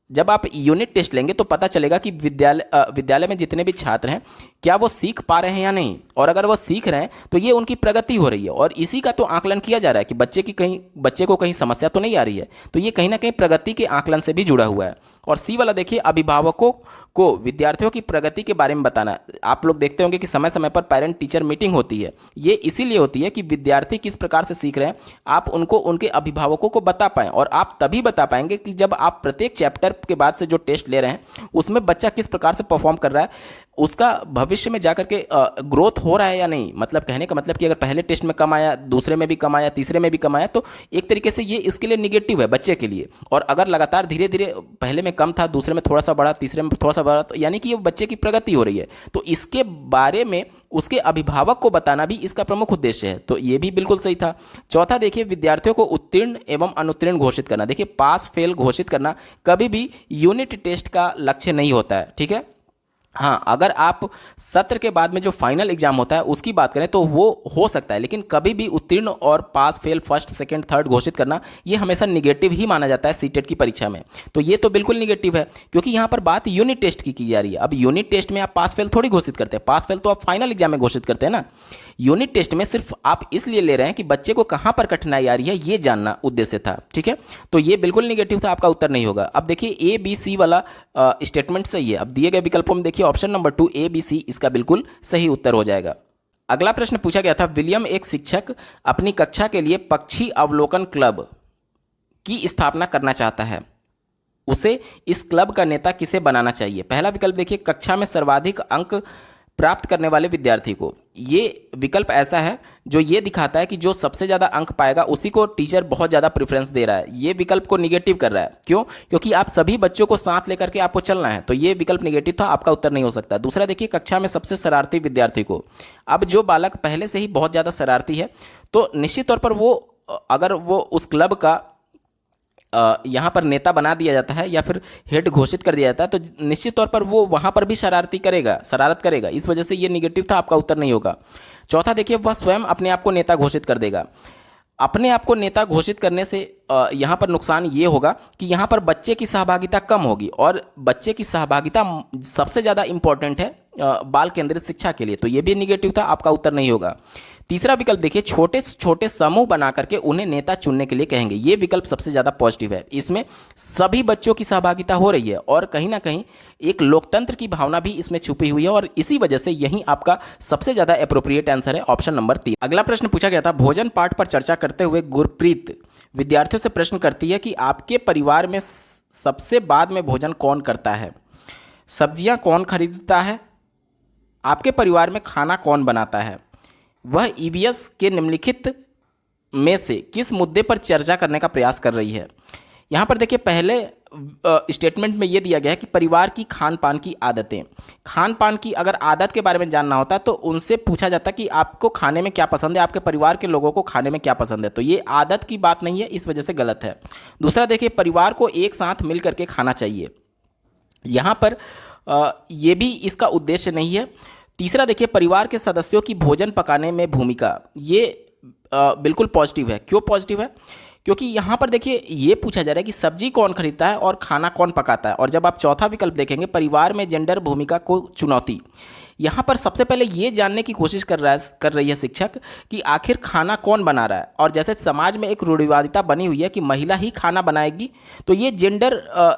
जब आप यूनिट टेस्ट लेंगे तो पता चलेगा कि विद्यालय में जितने भी छात्र हैं क्या वो सीख पा रहे हैं या नहीं, और अगर वो सीख रहे हैं तो ये उनकी प्रगति हो रही है और इसी का तो आकलन किया जा रहा है कि बच्चे को कहीं समस्या तो नहीं आ रही है। तो ये कहीं ना कहीं प्रगति के आकलन से भी जुड़ा हुआ है। और सी वाला देखिए, अभिभावकों को विद्यार्थियों की प्रगति के बारे में बताना। आप लोग देखते होंगे कि समय समय पर पेरेंट टीचर मीटिंग होती है, ये इसीलिए होती है कि विद्यार्थी किस प्रकार से सीख रहे हैं आप उनको उनके अभिभावकों को बता पाएं, और आप तभी बता पाएंगे कि जब आप प्रत्येक चैप्टर के बाद से जो टेस्ट ले रहे हैं उसमें बच्चा किस प्रकार से परफॉर्म कर रहा है, उसका भविष्य में जाकर के ग्रोथ हो रहा है या नहीं। मतलब कहने का मतलब कि अगर पहले टेस्ट में कम आया, दूसरे में भी कम आया, तीसरे में भी कम आया, तो एक तरीके से ये इसके लिए निगेटिव है बच्चे के लिए। और अगर लगातार धीरे धीरे पहले में कम था, दूसरे में थोड़ा सा बढ़ा, तीसरे में थोड़ा सा बढ़ा, तो यानी कि ये बच्चे की प्रगति हो रही है। तो इसके बारे में उसके अभिभावक को बताना भी इसका प्रमुख उद्देश्य है। तो ये भी बिल्कुल सही था। चौथा देखिए, विद्यार्थियों को उत्तीर्ण एवं अनुत्तीर्ण घोषित करना। देखिए, पास फेल घोषित करना कभी भी यूनिट टेस्ट का लक्ष्य नहीं होता है, ठीक है। हाँ, अगर आप सत्र के बाद में जो फाइनल एग्जाम होता है उसकी बात करें तो वो हो सकता है, लेकिन कभी भी उत्तीर्ण और pass fail first second third घोषित करना ये हमेशा निगेटिव ही माना जाता है सीटेट की परीक्षा में। तो ये तो बिल्कुल निगेटिव है, क्योंकि यहाँ पर बात यूनिट टेस्ट की जा रही है। अब यूनिट टेस्ट में आप पास फेल थोड़ी घोषित करते हैं, पास फेल तो आप फाइनल एग्जाम में घोषित करते हैं ना। यूनिट टेस्ट में सिर्फ आप इसलिए ले रहे हैं कि बच्चे को कहाँ पर कठिनाई आ रही है ये जानना उद्देश्य था, ठीक है। तो ये बिल्कुल निगेटिव था, आपका उत्तर नहीं होगा। अब देखिए, ए बी सी वाला स्टेटमेंट सही है। अब दिए गए विकल्पों में देखिए, option number 2 A B C इसका बिल्कुल सही उत्तर हो जाएगा। अगला प्रश्न पूछा गया था, विलियम एक शिक्षक अपनी कक्षा के लिए पक्षी अवलोकन क्लब की स्थापना करना चाहता है, उसे इस क्लब का नेता किसे बनाना चाहिए? पहला विकल्प देखिए, कक्षा में सर्वाधिक अंक प्राप्त करने वाले विद्यार्थी को। ये विकल्प ऐसा है जो ये दिखाता है कि जो सबसे ज़्यादा अंक पाएगा उसी को टीचर बहुत ज़्यादा प्रेफरेंस दे रहा है। ये विकल्प को निगेटिव कर रहा है। क्यों? क्योंकि आप सभी बच्चों को साथ लेकर के आपको चलना है। तो ये विकल्प निगेटिव था, आपका उत्तर नहीं हो सकता। दूसरा देखिए, कक्षा में सबसे शरारती विद्यार्थी को। अब जो बालक पहले से ही बहुत ज़्यादा शरारती है तो निश्चित तौर पर वो, अगर वो उस क्लब का यहाँ पर नेता बना दिया जाता है या फिर हेड घोषित कर दिया जाता है तो निश्चित तौर पर वो वहाँ पर भी शरारत करेगा। इस वजह से ये निगेटिव था, आपका उत्तर नहीं होगा। चौथा देखिए, वह स्वयं अपने आप को नेता घोषित कर देगा। अपने आप को नेता घोषित करने से यहाँ पर नुकसान ये होगा कि यहाँ पर बच्चे की सहभागिता कम होगी, और बच्चे की सहभागिता सबसे ज़्यादा इंपॉर्टेंट है बाल केंद्रित शिक्षा के लिए। तो ये भी निगेटिव था, आपका उत्तर नहीं होगा। तीसरा विकल्प देखिए, छोटे छोटे समूह बना करके उन्हें नेता चुनने के लिए कहेंगे। ये विकल्प सबसे ज़्यादा पॉजिटिव है, इसमें सभी बच्चों की सहभागिता हो रही है और कहीं ना कहीं एक लोकतंत्र की भावना भी इसमें छुपी हुई है और इसी वजह से यही आपका सबसे ज़्यादा एप्रोप्रिएट आंसर है, ऑप्शन नंबर 3। अगला प्रश्न पूछा गया था, भोजन पाठ पर चर्चा करते हुए गुरप्रीत विद्यार्थियों से प्रश्न करती है कि आपके परिवार में सबसे बाद में भोजन कौन करता है, सब्जियां कौन खरीदता है, आपके परिवार में खाना कौन बनाता है। वह ईवीएस के निम्नलिखित में से किस मुद्दे पर चर्चा करने का प्रयास कर रही है। यहाँ पर देखिए, पहले स्टेटमेंट में ये दिया गया है कि परिवार की खान पान की आदतें, खान पान की अगर आदत के बारे में जानना होता तो उनसे पूछा जाता कि आपको खाने में क्या पसंद है, आपके परिवार के लोगों को खाने में क्या पसंद है, तो ये आदत की बात नहीं है, इस वजह से गलत है। दूसरा देखिए, परिवार को एक साथ मिल करके खाना चाहिए, यहाँ पर ये भी इसका उद्देश्य नहीं है। तीसरा देखिए, परिवार के सदस्यों की भोजन पकाने में भूमिका, ये बिल्कुल पॉजिटिव है। क्यों पॉजिटिव है? क्योंकि यहाँ पर देखिए ये पूछा जा रहा है कि सब्जी कौन खरीदता है और खाना कौन पकाता है। और जब आप चौथा विकल्प देखेंगे, परिवार में जेंडर भूमिका को चुनौती, यहाँ पर सबसे पहले ये जानने की कोशिश कर रही है शिक्षक कि आखिर खाना कौन बना रहा है। और जैसे समाज में एक रूढ़िवादिता बनी हुई है कि महिला ही खाना बनाएगी, तो ये जेंडर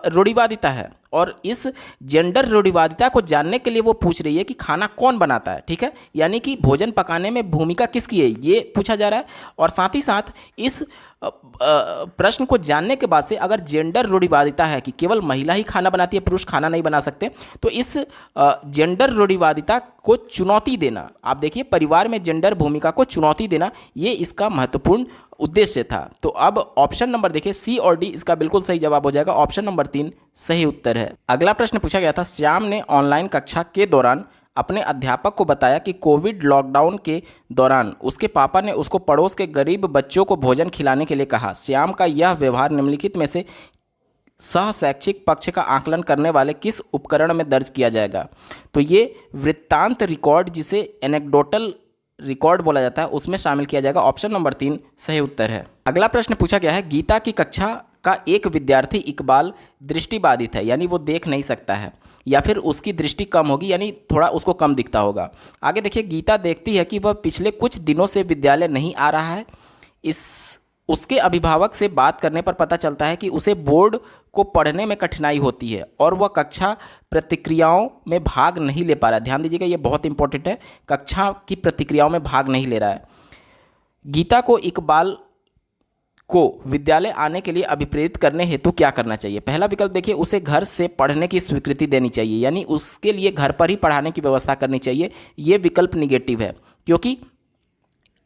रूढ़िवादिता है और इस जेंडर रूढ़िवादिता को जानने के लिए वो पूछ रही है कि खाना कौन बनाता है। ठीक है, यानी कि भोजन पकाने में भूमिका किसकी है, ये पूछा जा रहा है। और साथ ही साथ इस प्रश्न को जानने के बाद से अगर जेंडर रूढ़िवादिता है कि केवल महिला ही खाना बनाती है, पुरुष खाना नहीं बना सकते, तो इस जेंडर रूढ़िवादिता को चुनौती देना, आप देखिए परिवार में जेंडर भूमिका को चुनौती देना, ये इसका महत्वपूर्ण उद्देश्य था। तो अब ऑप्शन नंबर देखिए, सी और डी इसका बिल्कुल सही जवाब हो जाएगा, ऑप्शन नंबर 3 सही उत्तर है। अगला प्रश्न पूछा गया था, श्याम ने ऑनलाइन कक्षा के दौरान अपने अध्यापक को बताया कि कोविड लॉकडाउन के दौरान उसके पापा ने उसको पड़ोस के गरीब बच्चों को भोजन खिलाने के लिए कहा। श्याम का यह व्यवहार निम्नलिखित में से सह शैक्षिक पक्ष का आकलन करने वाले किस उपकरण में दर्ज किया जाएगा। तो ये वृत्तांत रिकॉर्ड, जिसे एनेक्डोटल रिकॉर्ड बोला जाता है, उसमें शामिल किया जाएगा, ऑप्शन नंबर 3 सही उत्तर है। अगला प्रश्न पूछा गया है, गीता की कक्षा का एक विद्यार्थी इकबाल दृष्टिबाधित है, यानी वो देख नहीं सकता है, या फिर उसकी दृष्टि कम होगी, यानी थोड़ा उसको कम दिखता होगा। आगे देखिए, गीता देखती है कि वह पिछले कुछ दिनों से विद्यालय नहीं आ रहा है। उसके अभिभावक से बात करने पर पता चलता है कि उसे बोर्ड को पढ़ने में कठिनाई होती है और वह कक्षा प्रतिक्रियाओं में भाग नहीं ले पा रहा है। ध्यान दीजिएगा, ये बहुत इंपॉर्टेंट है, कक्षा की प्रतिक्रियाओं में भाग नहीं ले रहा है। गीता को इकबाल को विद्यालय आने के लिए अभिप्रेरित करने हेतु क्या करना चाहिए। पहला विकल्प देखिए, उसे घर से पढ़ने की स्वीकृति देनी चाहिए, यानी उसके लिए घर पर ही पढ़ाने की व्यवस्था करनी चाहिए। ये विकल्प निगेटिव है, क्योंकि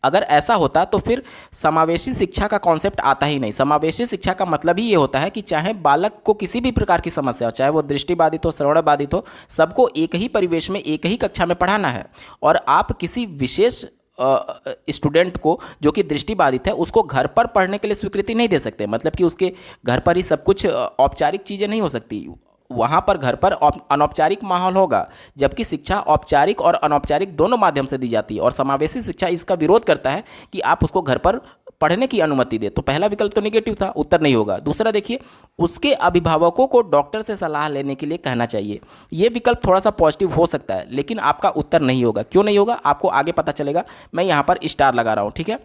अगर ऐसा होता तो फिर समावेशी शिक्षा का कॉन्सेप्ट आता ही नहीं। समावेशी शिक्षा का मतलब ही ये होता है कि चाहे बालक को किसी भी प्रकार की समस्या हो, चाहे वो दृष्टिबाधित हो, श्रवणबाधित हो, सबको एक ही परिवेश में एक ही कक्षा में पढ़ाना है। और आप किसी विशेष स्टूडेंट को जो कि दृष्टिबाधित है उसको घर पर पढ़ने के लिए स्वीकृति नहीं दे सकते, मतलब कि उसके घर पर ही सब कुछ औपचारिक चीज़ें नहीं हो सकती, वहाँ पर घर पर अनौपचारिक माहौल होगा, जबकि शिक्षा औपचारिक और अनौपचारिक दोनों माध्यम से दी जाती है। और समावेशी शिक्षा इसका विरोध करता है कि आप उसको घर पर पढ़ने की अनुमति दे। तो पहला विकल्प तो नेगेटिव था, उत्तर नहीं होगा। दूसरा देखिए, उसके अभिभावकों को डॉक्टर से सलाह लेने के लिए कहना चाहिए। ये विकल्प थोड़ा सा पॉजिटिव हो सकता है, लेकिन आपका उत्तर नहीं होगा। क्यों नहीं होगा, आपको आगे पता चलेगा। मैं यहाँ पर स्टार लगा रहा हूँ, ठीक है।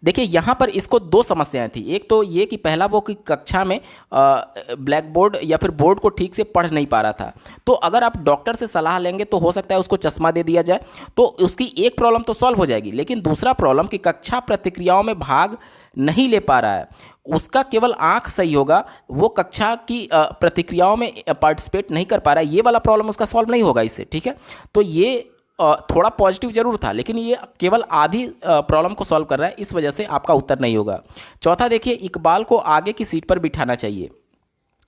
देखिए यहाँ पर इसको दो समस्याएं थी। एक तो ये कि पहला वो कि कक्षा में ब्लैक बोर्ड या फिर बोर्ड को ठीक से पढ़ नहीं पा रहा था, तो अगर आप डॉक्टर से सलाह लेंगे तो हो सकता है उसको चश्मा दे दिया जाए, तो उसकी एक प्रॉब्लम तो सॉल्व हो जाएगी। लेकिन दूसरा प्रॉब्लम कि कक्षा प्रतिक्रियाओं में भाग नहीं ले पा रहा है, उसका केवल आंख सही होगा, वो कक्षा की प्रतिक्रियाओं में पार्टिसिपेट नहीं कर पा रहा है, ये वाला प्रॉब्लम उसका सॉल्व नहीं होगा इससे, ठीक है। तो ये थोड़ा पॉजिटिव जरूर था, लेकिन ये केवल आधी प्रॉब्लम को सॉल्व कर रहा है, इस वजह से आपका उत्तर नहीं होगा। चौथा देखिए, इकबाल को आगे की सीट पर बिठाना चाहिए।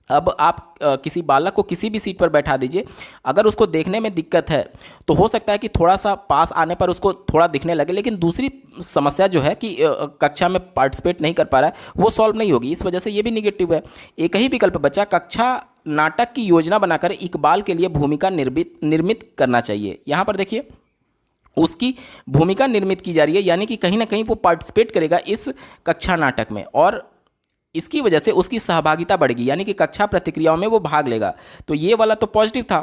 अब आप किसी बालक को किसी भी सीट पर बैठा दीजिए, अगर उसको देखने में दिक्कत है तो हो सकता है कि थोड़ा सा पास आने पर उसको थोड़ा दिखने लगे, लेकिन दूसरी समस्या जो है कि कक्षा में पार्टिसिपेट नहीं कर पा रहा है, वो सॉल्व नहीं होगी, इस वजह से ये भी निगेटिव है। एक ही विकल्प बचा, कक्षा नाटक की योजना बनाकर इकबाल के लिए भूमिका निर्मित करना चाहिए। यहाँ पर देखिए, उसकी भूमिका निर्मित की जा रही है, यानी कि कहीं ना कहीं वो पार्टिसिपेट करेगा इस कक्षा नाटक में, और इसकी वजह से उसकी सहभागिता बढ़ेगी, यानी कि कक्षा प्रतिक्रियाओं में वो भाग लेगा। तो ये वाला तो पॉजिटिव था।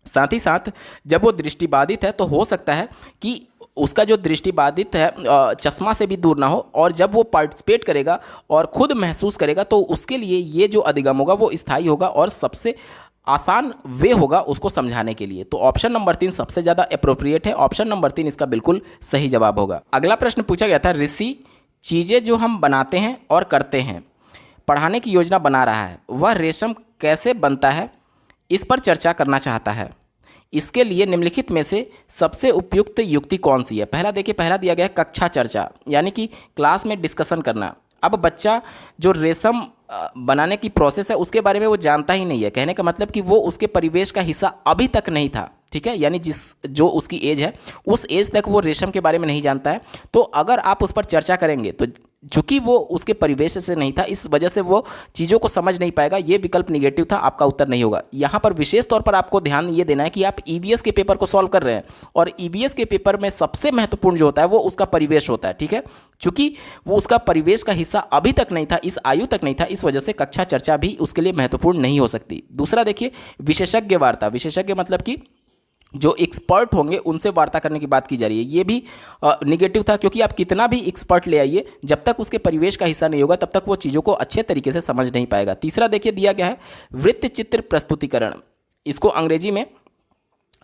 साथ ही साथ जब वो दृष्टिबाधित है तो हो सकता है कि उसका जो दृष्टिबाधित है चश्मा से भी दूर ना हो, और जब वो पार्टिसिपेट करेगा और खुद महसूस करेगा तो उसके लिए ये जो अधिगम होगा वो स्थायी होगा और सबसे आसान वे होगा उसको समझाने के लिए। तो ऑप्शन नंबर 3 सबसे ज़्यादा अप्रोप्रिएट है। ऑप्शन नंबर 3 इसका बिल्कुल सही जवाब होगा। अगला प्रश्न पूछा गया था, ऋषि चीज़ें जो हम बनाते हैं और करते हैं, पढ़ाने की योजना बना रहा है, वह रेशम कैसे बनता है, इस पर चर्चा करना चाहता है। इसके लिए निम्नलिखित में से सबसे उपयुक्त युक्ति कौन सी है? पहला देखिए, पहला दिया गया है कक्षा चर्चा, यानी कि क्लास में डिस्कशन करना। अब बच्चा जो रेशम बनाने की प्रोसेस है उसके बारे में वो जानता ही नहीं है। कहने का मतलब कि वो उसके परिवेश का हिस्सा अभी तक नहीं था, ठीक है, यानी जो उसकी एज है उस एज तक वो रेशम के बारे में नहीं जानता है। तो अगर आप उस पर चर्चा करेंगे तो चूंकि वो उसके परिवेश से नहीं था, इस वजह से वो चीज़ों को समझ नहीं पाएगा। ये विकल्प निगेटिव था, आपका उत्तर नहीं होगा। यहाँ पर विशेष तौर पर आपको ध्यान ये देना है कि आप ईवीएस के पेपर को सॉल्व कर रहे हैं, और ईवीएस के पेपर में सबसे महत्वपूर्ण जो होता है वो उसका परिवेश होता है, ठीक है। चूंकि वो उसका परिवेश का हिस्सा अभी तक नहीं था, इस आयु तक नहीं था, इस वजह से कक्षा चर्चा भी उसके लिए महत्वपूर्ण नहीं हो सकती। दूसरा देखिए, विशेषज्ञ वार्ता। विशेषज्ञ मतलब कि जो एक्सपर्ट होंगे उनसे वार्ता करने की बात की जा रही है। ये भी निगेटिव था, क्योंकि आप कितना भी एक्सपर्ट ले आइए, जब तक उसके परिवेश का हिस्सा नहीं होगा तब तक वो चीज़ों को अच्छे तरीके से समझ नहीं पाएगा। तीसरा देखिए, दिया गया है वृत्त चित्र प्रस्तुतिकरण। इसको अंग्रेजी में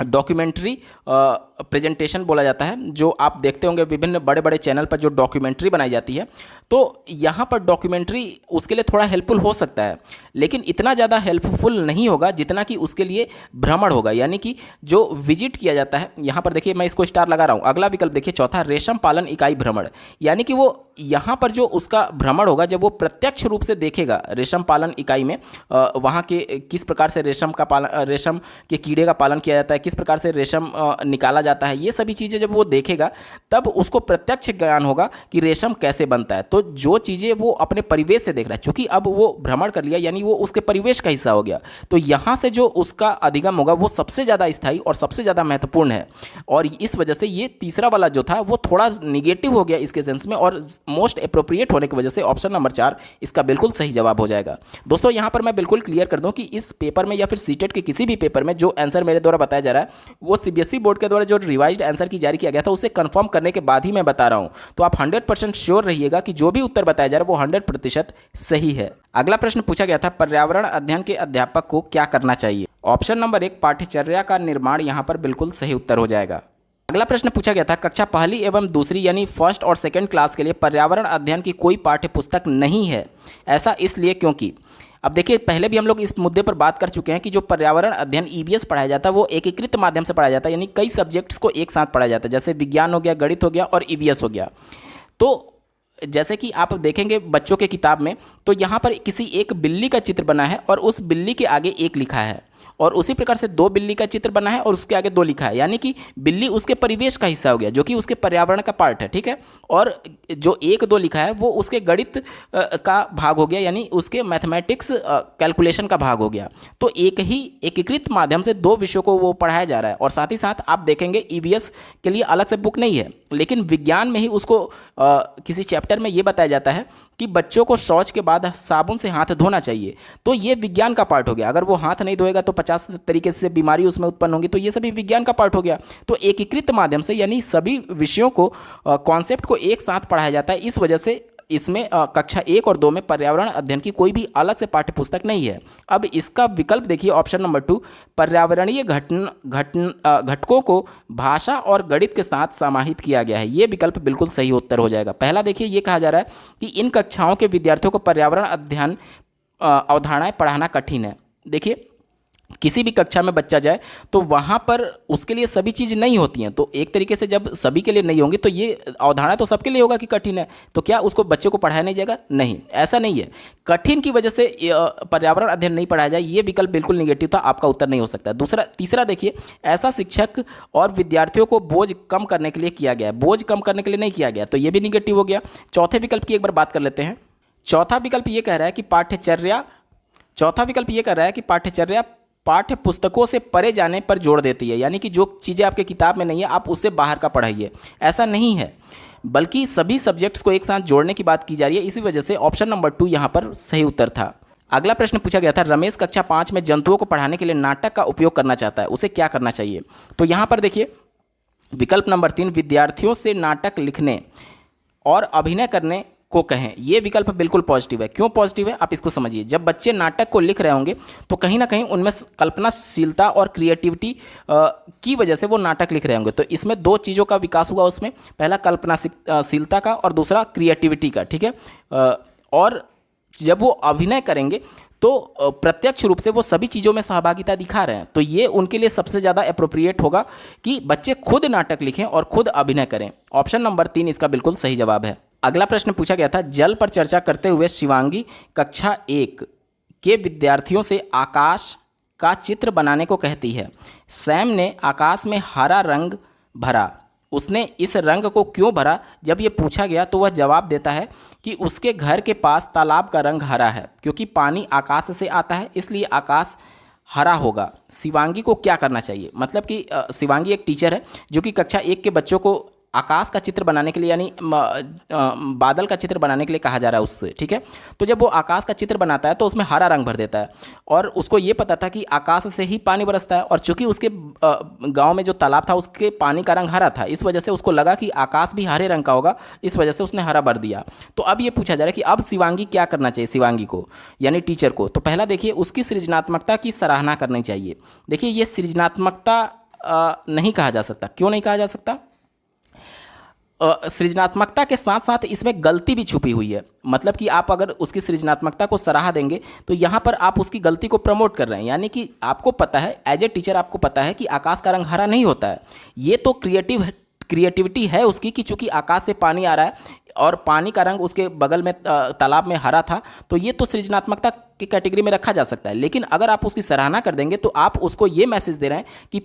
डॉक्यूमेंट्री प्रेजेंटेशन बोला जाता है। जो आप देखते होंगे विभिन्न बड़े बड़े चैनल पर जो डॉक्यूमेंट्री बनाई जाती है, तो यहाँ पर डॉक्यूमेंट्री उसके लिए थोड़ा हेल्पफुल हो सकता है, लेकिन इतना ज़्यादा हेल्पफुल नहीं होगा जितना कि उसके लिए भ्रमण होगा, यानी कि जो विजिट किया जाता है। यहाँ पर देखिए, मैं इसको स्टार लगा रहा हूँ। अगला विकल्प देखिए, चौथा, रेशम पालन इकाई भ्रमण, यानी कि वो यहाँ पर जो उसका भ्रमण होगा, जब वो प्रत्यक्ष रूप से देखेगा रेशम पालन इकाई में वहाँ के किस प्रकार से रेशम के कीड़े का पालन किया जाता है, किस प्रकार से रेशम निकाला जाता है, ये सभी चीज़ें जब वो देखेगा तब उसको प्रत्यक्ष ज्ञान होगा कि रेशम कैसे बनता है। तो जो चीज़ें वो अपने परिवेश से देख रहा है, चूंकि अब वो भ्रमण कर लिया यानी वो उसके परिवेश का हिस्सा हो गया, तो यहाँ से जो उसका अधिगम होगा वो सबसे ज़्यादा स्थायी और सबसे ज़्यादा महत्वपूर्ण है। और इस वजह से ये तीसरा वाला जो था वो थोड़ा निगेटिव हो गया इसके सेंस में, और मोस्ट अप्रोप्रिएट होने की वजह से ऑप्शन नंबर 4 इसका बिल्कुल सही जवाब हो जाएगा। दोस्तों, यहाँ पर मैं बिल्कुल क्लियर कर दूँ कि इस पेपर में या फिर सीटेट के किसी भी पेपर में जो आंसर मेरे द्वारा बताया जा रहा है वो सीबीएसई बोर्ड के द्वारा जो रिवाइज्ड आंसर की जारी किया गया था उसे कंफर्म करने के बाद ही मैं बता रहा हूं। तो आप 100% श्योर रहिएगा कि जो भी उत्तर बताया जा रहा है वो 100% सही है। अगला प्रश्न पूछा गया था, पर्यावरण अध्ययन के अध्यापक को क्या करना चाहिए? ऑप्शन नंबर 1 पाठ्यचर्या का निर्माण यहां पर बिल्कुल सही उत्तर हो जाएगा। अगला प्रश्न पूछा गया था, कक्षा पहली एवं दूसरी यानी फर्स्ट और सेकंड क्लास के लिए पर्यावरण अध्ययन की कोई पाठ्य पुस्तक नहीं है। ऐसा इसलिए क्योंकि अब देखिए, पहले भी हम लोग इस मुद्दे पर बात कर चुके हैं कि जो पर्यावरण अध्ययन ईवीएस पढ़ाया जाता है वो एकीकृत माध्यम से पढ़ाया जाता है, यानी कई सब्जेक्ट्स को एक साथ पढ़ाया जाता है, जैसे विज्ञान हो गया, गणित हो गया और ईवीएस हो गया। तो जैसे कि आप देखेंगे बच्चों के किताब में, तो यहाँ पर किसी एक बिल्ली का चित्र बना है और उस बिल्ली के आगे 1 लिखा है, और उसी प्रकार से 2 बिल्ली का चित्र बना है और उसके आगे 2 लिखा है, यानी कि बिल्ली उसके परिवेश का हिस्सा हो गया, जो कि उसके पर्यावरण का पार्ट है, ठीक है। और जो 1-2 लिखा है वो उसके गणित का भाग हो गया, यानी उसके मैथमेटिक्स कैलकुलेशन का भाग हो गया। तो एक ही एकीकृत माध्यम से 2 विषयों को वो पढ़ाया जा रहा है। और साथ ही साथ आप देखेंगे ईवीएस के लिए अलग से बुक नहीं है, लेकिन विज्ञान में ही उसको किसी चैप्टर में ये बताया जाता है कि बच्चों को शौच के बाद साबुन से हाथ धोना चाहिए। तो ये विज्ञान का पार्ट हो गया। अगर वो हाथ नहीं धोएगा तो 50 तरीके से बीमारी उसमें उत्पन्न होंगी, तो ये सभी विज्ञान का पार्ट हो गया। तो एकीकृत माध्यम से यानी सभी विषयों को कॉन्सेप्ट को एक साथ पढ़ाया जाता है। इस वजह से इसमें कक्षा 1 और 2 में पर्यावरण अध्ययन की कोई भी अलग से पाठ्य पुस्तक नहीं है। अब इसका विकल्प देखिए, ऑप्शन नंबर 2 पर्यावरणीय घटकों को भाषा और गणित के साथ समाहित किया गया है। ये विकल्प बिल्कुल सही उत्तर हो जाएगा। पहला देखिए, ये कहा जा रहा है कि इन कक्षाओं के विद्यार्थियों को पर्यावरण अध्ययन अवधारणाएं पढ़ाना कठिन है। देखिए, किसी भी कक्षा में बच्चा जाए तो वहाँ पर उसके लिए सभी चीज़ नहीं होती हैं, तो एक तरीके से जब सभी के लिए नहीं होंगी तो ये अवधारणा तो सबके लिए होगा कि कठिन है, तो क्या उसको बच्चे को पढ़ाया नहीं जाएगा? नहीं, ऐसा नहीं है। कठिन की वजह से पर्यावरण अध्ययन नहीं पढ़ाया जाए, ये विकल्प बिल्कुल निगेटिव था, आपका उत्तर नहीं हो सकता। तीसरा देखिए, ऐसा शिक्षक और विद्यार्थियों को बोझ कम करने के लिए किया गया है। बोझ कम करने के लिए नहीं किया गया, तो ये भी निगेटिव हो गया। चौथे विकल्प की एक बार बात कर लेते हैं। चौथा विकल्प ये कह रहा है कि पाठ्यचर्या पाठ्य पुस्तकों से परे जाने पर जोर देती है, यानी कि जो चीज़ें आपके किताब में नहीं है आप उससे बाहर का पढ़ाइए। ऐसा नहीं है, बल्कि सभी सब्जेक्ट्स को एक साथ जोड़ने की बात की जा रही है। इसी वजह से ऑप्शन नंबर 2 यहाँ पर सही उत्तर था। अगला प्रश्न पूछा गया था, रमेश कक्षा 5 में जंतुओं को पढ़ाने के लिए नाटक का उपयोग करना चाहता है, उसे क्या करना चाहिए? तो यहाँ पर देखिए, विकल्प नंबर 3, विद्यार्थियों से नाटक लिखने और अभिनय करने को कहें। ये विकल्प बिल्कुल पॉजिटिव है। क्यों पॉजिटिव है, आप इसको समझिए। जब बच्चे नाटक को लिख रहे होंगे तो कहीं ना कहीं उनमें कल्पनाशीलता और क्रिएटिविटी की वजह से वो नाटक लिख रहे होंगे। तो इसमें दो चीज़ों का विकास हुआ उसमें, पहला कल्पनाशीलता का और दूसरा क्रिएटिविटी का, ठीक है। और जब वो अभिनय करेंगे तो प्रत्यक्ष रूप से वो सभी चीज़ों में सहभागिता दिखा रहे हैं, तो ये उनके लिए सबसे ज़्यादा अप्रोप्रिएट होगा कि बच्चे खुद नाटक लिखें और खुद अभिनय करें। ऑप्शन नंबर 3 इसका बिल्कुल सही जवाब है। अगला प्रश्न पूछा गया था, जल पर चर्चा करते हुए शिवांगी कक्षा 1 के विद्यार्थियों से आकाश का चित्र बनाने को कहती है। सैम ने आकाश में हरा रंग भरा, उसने इस रंग को क्यों भरा? जब ये पूछा गया तो वह जवाब देता है कि उसके घर के पास तालाब का रंग हरा है, क्योंकि पानी आकाश से आता है इसलिए आकाश हरा होगा। शिवांगी को क्या करना चाहिए? मतलब कि शिवांगी एक टीचर है जो कि कक्षा 1 के बच्चों को आकाश का चित्र बनाने के लिए, यानी बादल का चित्र बनाने के लिए कहा जा रहा है उससे, ठीक है। तो जब वो आकाश का चित्र बनाता है तो उसमें हरा रंग भर देता है, और उसको ये पता था कि आकाश से ही पानी बरसता है, और चूंकि उसके गांव में जो तालाब था उसके पानी का रंग हरा था, इस वजह से उसको लगा कि आकाश भी हरे रंग का होगा, इस वजह से उसने हरा भर दिया। तो अब ये पूछा जा रहा है कि अब शिवांगी क्या करना चाहिए, शिवांगी को यानी टीचर को। तो पहला देखिए, उसकी सृजनात्मकता की सराहना करनी चाहिए। देखिए ये सृजनात्मकता नहीं कहा जा सकता। क्यों नहीं कहा जा सकता? सृजनात्मकता के साथ साथ इसमें गलती भी छुपी हुई है। मतलब कि आप अगर उसकी सृजनात्मकता को सराहा देंगे तो यहाँ पर आप उसकी गलती को प्रमोट कर रहे हैं, यानी कि आपको पता है, एज ए टीचर आपको पता है कि आकाश का रंग हरा नहीं होता है। ये तो क्रिएटिविटी है उसकी कि चूंकि आकाश से पानी आ रहा है और पानी का रंग उसके बगल में तालाब में हरा था, तो ये तो सृजनात्मकता की कैटेगरी में रखा जा सकता है। लेकिन अगर आप उसकी सराहना कर देंगे तो आप उसको ये मैसेज दे रहे हैं कि